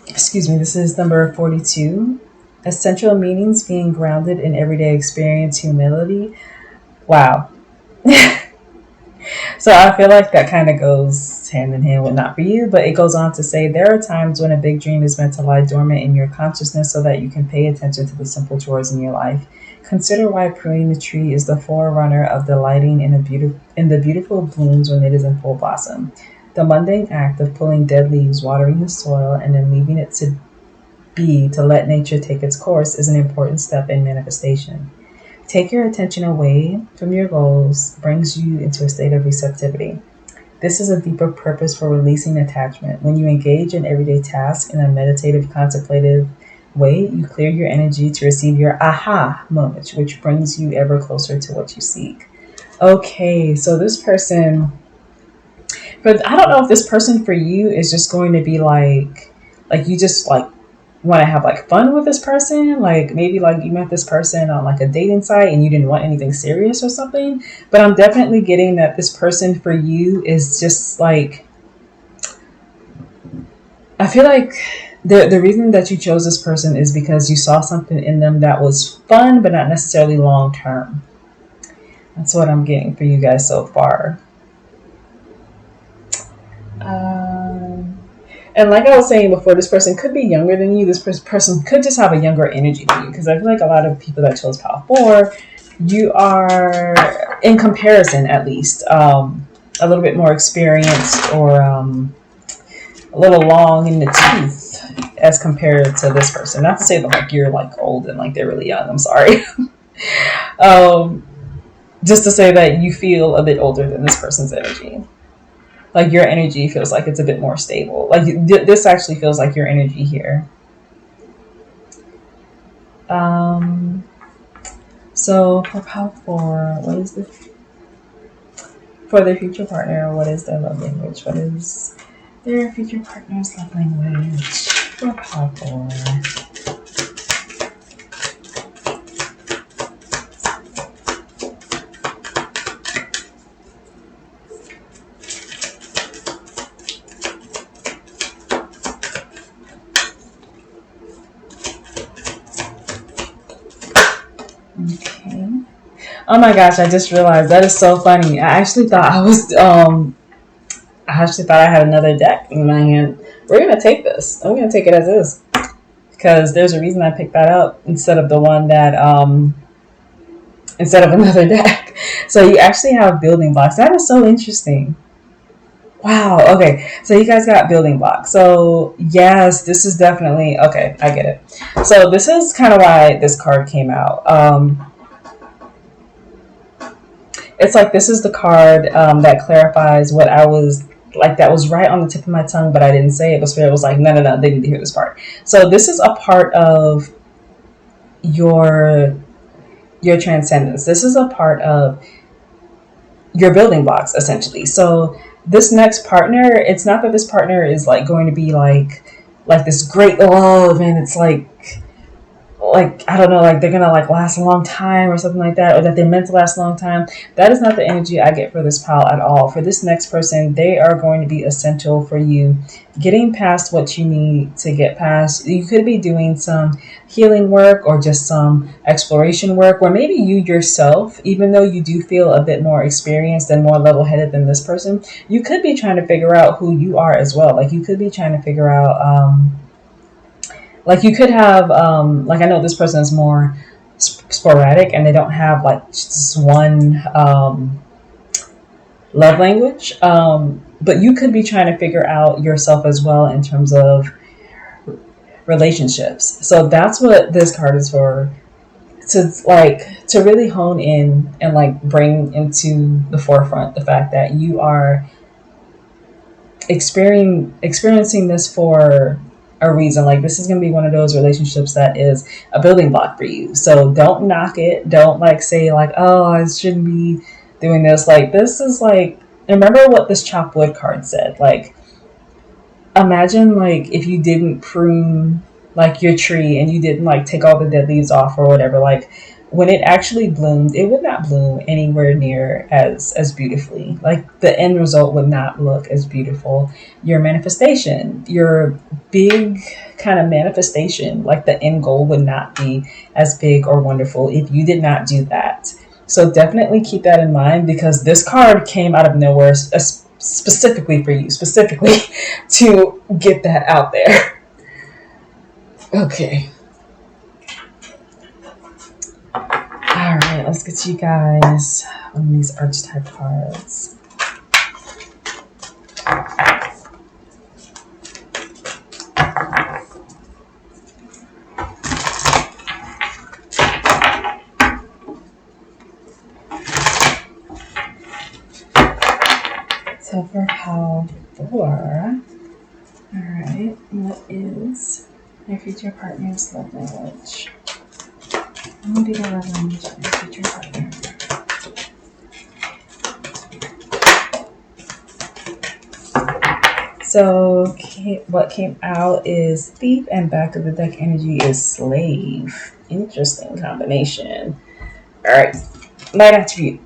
Excuse me. This is number 42. Essential meanings: being grounded in everyday experience, humility. Wow. So I feel like that kind of goes hand in hand with not for you, but it goes on to say there are times when a big dream is meant to lie dormant in your consciousness so that you can pay attention to the simple chores in your life. Consider why pruning the tree is the forerunner of delighting in the beautiful blooms when it is in full blossom. The mundane act of pulling dead leaves, watering the soil, and then leaving it to let nature take its course is an important step in manifestation. Take your attention away from your goals brings you into a state of receptivity. This is a deeper purpose for releasing attachment. When you engage in everyday tasks in a meditative, contemplative way, you clear your energy to receive your aha moment, which brings you ever closer to what you seek. Okay, so this person, but I don't know if this person for you is just going to be like you just like want to have like fun with this person, like maybe like you met this person on like a dating site and you didn't want anything serious or something. But I'm definitely getting that this person for you is just like, I feel like the reason that you chose this person is because you saw something in them that was fun but not necessarily long term. That's what I'm getting for you guys so far. And like I was saying before, this person could be younger than you. This person could just have a younger energy than you, because I feel like a lot of people that chose Pile 4, you are, in comparison at least, a little bit more experienced, or a little long in the tooth as compared to this person. Not to say that like you're like old and like they're really young. I'm sorry. Just to say that you feel a bit older than this person's energy. Like your energy feels like it's a bit more stable. Like this actually feels like your energy here. So for Pile 4, what is for their future partner? What is their love language? What is their future partner's love language for Pile 4? Okay. Oh my gosh, I just realized that is so funny. I actually thought I was I actually thought I had another deck in my hand. We're going to take this. I'm going to take it as is. Because there's a reason I picked that up instead of the one that, instead of another deck. So you actually have building blocks. That is so interesting. Wow. Okay. So you guys got building blocks. So yes, this is definitely, okay, I get it. So this is kind of why this card came out. It's like this is the card that clarifies what I was like, that was right on the tip of my tongue, but I didn't say it. But Spirit was like, no, they need to hear this part. So this is a part of your transcendence. This is a part of your building blocks, essentially. So this next partner, it's not that this partner is like going to be like this great love, and it's like I don't know, like they're gonna like last a long time or something like that, or that they're meant to last a long time. That is not the energy I get for this pile at all. For this next person, they are going to be essential for you getting past what you need to get past. You could be doing some healing work or just some exploration work, or maybe you yourself, even though you do feel a bit more experienced and more level-headed than this person, you could be trying to figure out who you are as well. Like you could be trying to figure out like you could have, like I know this person is more sporadic and they don't have like just one love language. But you could be trying to figure out yourself as well in terms of relationships. So that's what this card is for. To really hone in and like bring into the forefront the fact that you are experiencing this for a reason. Like this is going to be one of those relationships that is a building block for you. So don't knock it. Don't like say like, oh, I shouldn't be doing this. Like this is like, remember what this chop wood card said. Like imagine like if you didn't prune like your tree and you didn't like take all the dead leaves off or whatever, like when it actually bloomed, it would not bloom anywhere near as beautifully. Like the end result would not look as beautiful. Your manifestation, your big kind of manifestation, like the end goal would not be as big or wonderful if you did not do that. So definitely keep that in mind, because this card came out of nowhere specifically for you, specifically to get that out there. Okay. All right, let's get you guys on these archetype cards. So for pile 4, all right, what is your future partner's love language? I'm going to be the love language of your future partner. So what came out is thief, and back of the deck energy is slave. Interesting combination. All right, light attribute.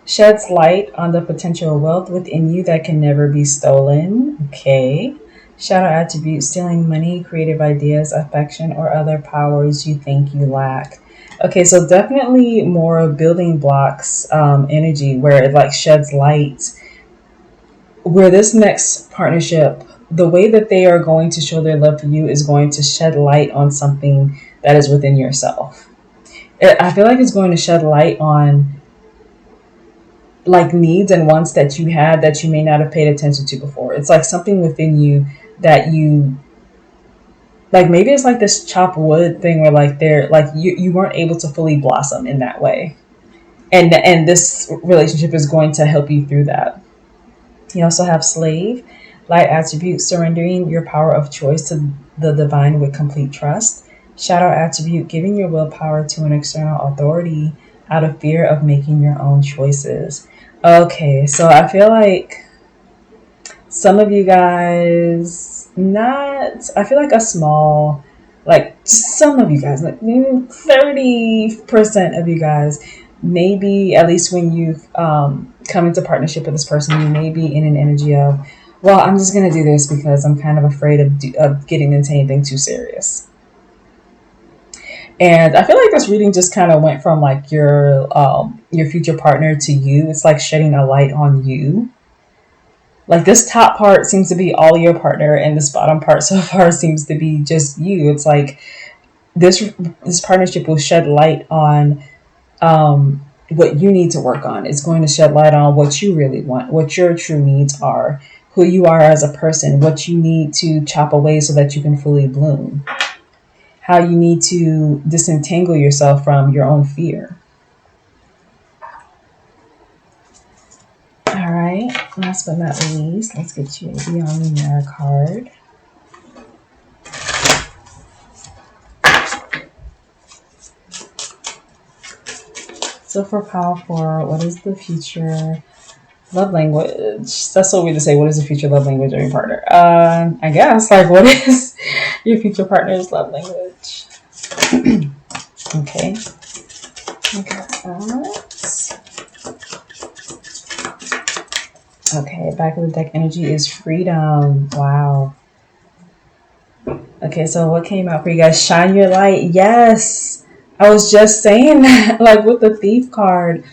Sheds light on the potential wealth within you that can never be stolen. Okay. Shadow attribute, stealing money, creative ideas, affection, or other powers you think you lack. Okay, so definitely more building blocks energy where it like sheds light. Where this next partnership, the way that they are going to show their love for you is going to shed light on something that is within yourself. I feel like it's going to shed light on like needs and wants that you had that you may not have paid attention to before. It's like something within you that you like, maybe it's like this chop wood thing where like they're like you weren't able to fully blossom in that way, and this relationship is going to help you through that. You also have slave, light attribute, surrendering your power of choice to the divine with complete trust. Shadow attribute, giving your willpower to an external authority out of fear of making your own choices. Okay, so I feel like some of you guys, I feel like a small, like some of you guys, like maybe 30% of you guys, maybe at least when you come into partnership with this person, you may be in an energy of, well, I'm just going to do this because I'm kind of afraid of getting into anything too serious. And I feel like this reading just kind of went from like your future partner to you. It's like shedding a light on you. Like this top part seems to be all your partner, and this bottom part so far seems to be just you. It's like this partnership will shed light on what you need to work on. It's going to shed light on what you really want, what your true needs are, who you are as a person, what you need to chop away so that you can fully bloom, how you need to disentangle yourself from your own fear. All right, last but not least, let's get you a Beyond Lumera card. So for Pile 4, what is the future love language? That's so weird to say. What is the future love language of your partner? I guess, like, what is your future partner's love language? Okay. Okay, back of the deck energy is freedom. Wow. Okay, so what came out for you guys? Shine your light. Yes. I was just saying that, like with the Thief card.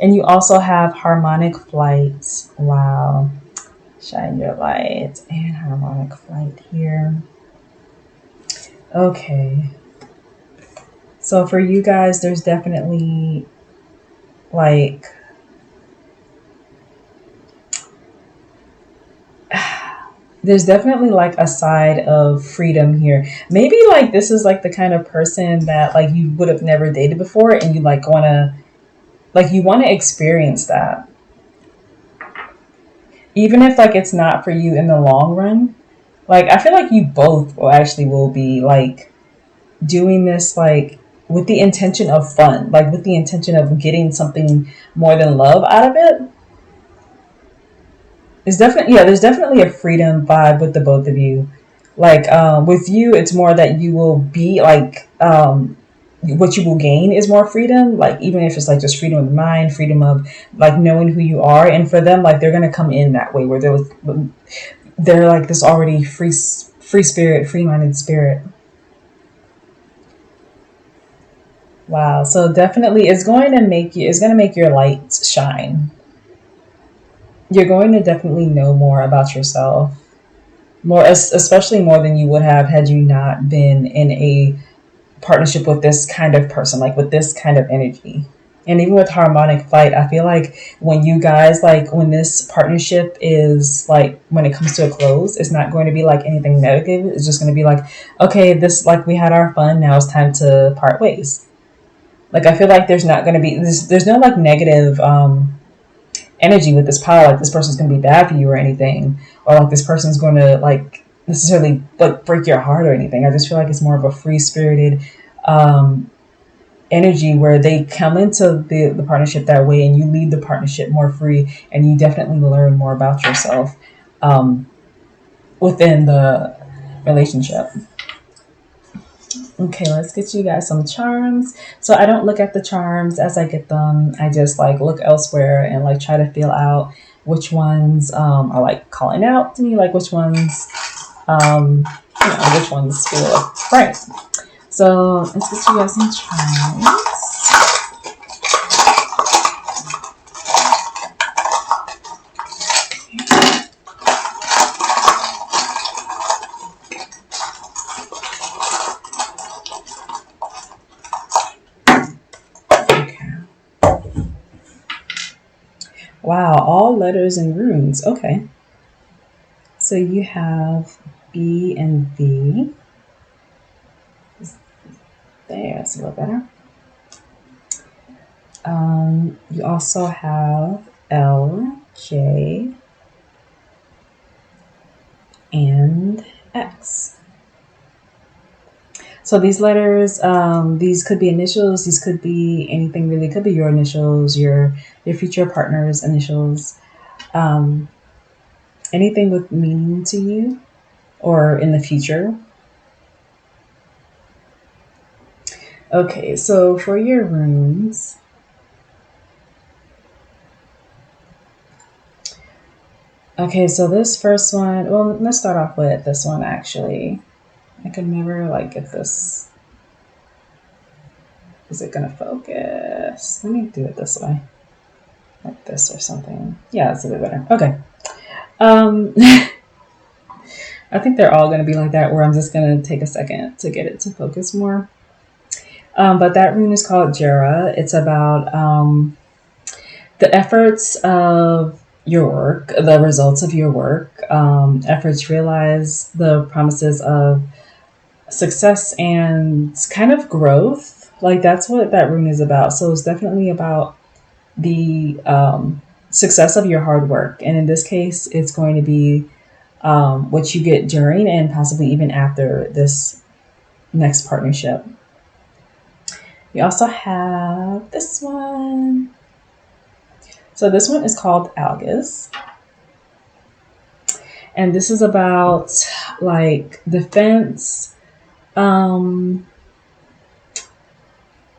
And you also have harmonic flight. Wow. Shine your light and harmonic flight here. Okay. So for you guys, there's definitely like a side of freedom here. Maybe like this is like the kind of person that like you would have never dated before, and you like you want to experience that. Even if like it's not for you in the long run. Like I feel like you both will be like doing this like with the intention of fun, like with the intention of getting something more than love out of it. There's definitely a freedom vibe with the both of you. Like with you, it's more that you will be like what you will gain is more freedom. Like even if it's like just freedom of mind, freedom of like knowing who you are. And for them, like they're gonna come in that way where they're like this already free spirit, free minded spirit. Wow. So definitely it's going to make your light shine. You're going to definitely know more about yourself. More, especially more than you would have had you not been in a partnership with this kind of person, like with this kind of energy. And even with harmonic flight, I feel like when you guys, like when this partnership is like, when it comes to a close, it's not going to be like anything negative. It's just going to be like, okay, this, like we had our fun. Now it's time to part ways. Like, I feel like there's not going to be, there's no like negative energy with this pile. Like this person's going to be bad for you or anything. Or like this person's going to like necessarily like break your heart or anything. I just feel like it's more of a free spirited energy where they come into the partnership that way, and you leave the partnership more free, and you definitely learn more about yourself within the relationship. Okay, let's get you guys some charms. So I don't look at the charms as I get them. I just like look elsewhere and like try to feel out which ones are like calling out to me, like which ones which ones feel right. So let's get you guys some charms. Wow, all letters and runes. Okay. So you have B and V. There, that's a little better. You also have L, J, and X. So these letters, these could be initials, these could be anything really. It could be your initials, your future partner's initials, anything with meaning to you or in the future. Okay, so for your runes, okay, so this first one, well, let's start off with this one actually. I could never like get this. Is it gonna focus? Let me do it this way. Like this or something. Yeah, that's a bit better. Okay. I think they're all gonna be like that, where I'm just gonna take a second to get it to focus more. But that rune is called Jera. It's about the efforts of your work, the results of your work, efforts realize the promises of success and kind of growth. Like that's what that rune is about. So it's definitely about the success of your hard work. And in this case, it's going to be what you get during and possibly even after this next partnership. We also have this one. So this one is called Algus. And this is about like defense,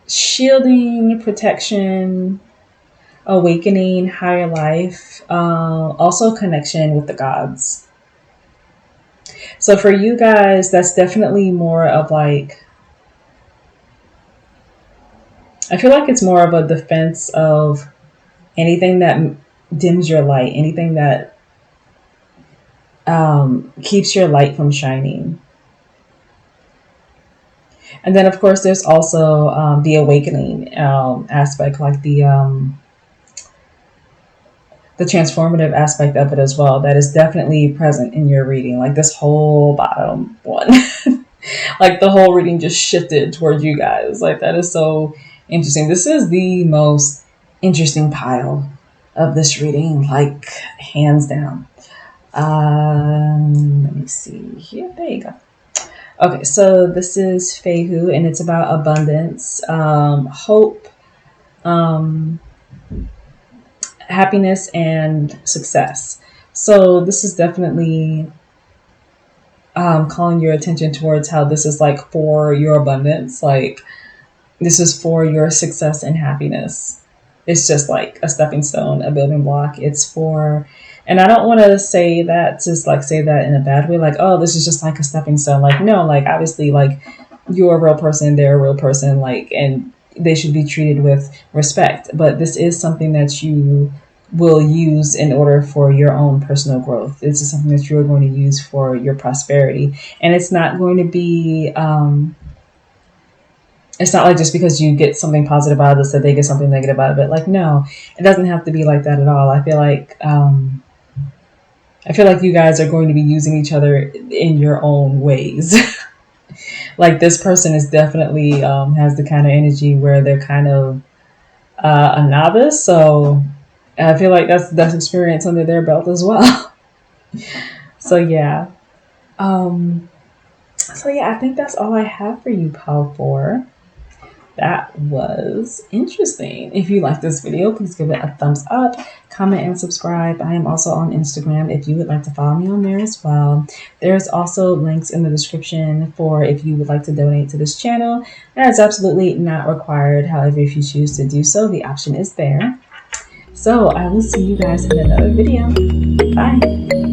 shielding, protection, awakening, higher life, also connection with the gods. So for you guys, that's definitely more of like, I feel like it's more of a defense of anything that dims your light, anything that keeps your light from shining. And then, of course, there's also the awakening aspect, like the transformative aspect of it as well. That is definitely present in your reading. Like this whole bottom one, like the whole reading just shifted towards you guys. Like that is so interesting. This is the most interesting pile of this reading, like hands down. Let me see here. There you go. Okay, so this is Fehu, and it's about abundance, hope, happiness, and success. So this is definitely calling your attention towards how this is like for your abundance. Like this is for your success and happiness. It's just like a stepping stone, a building block. It's for, and I don't want to say that, just like say that in a bad way, like, oh, this is just like a stepping stone. Like, no, like obviously, like you're a real person, they're a real person, like, and they should be treated with respect. But this is something that you will use in order for your own personal growth. This is something that you're going to use for your prosperity. And it's not going to be, it's not like just because you get something positive out of this that they get something negative out of it. Like, no, it doesn't have to be like that at all. I feel like you guys are going to be using each other in your own ways. Like this person is definitely has the kind of energy where they're kind of a novice. So I feel like that's experience under their belt as well. So yeah. I think that's all I have for you, Pal 4. That was interesting. If you like this video, please give it a thumbs up, comment, and subscribe. I am also on Instagram if you would like to follow me on there as well. There's also links in the description for if you would like to donate to this channel. That is absolutely not required. However, if you choose to do so, the option is there. So I will see you guys in another video. Bye.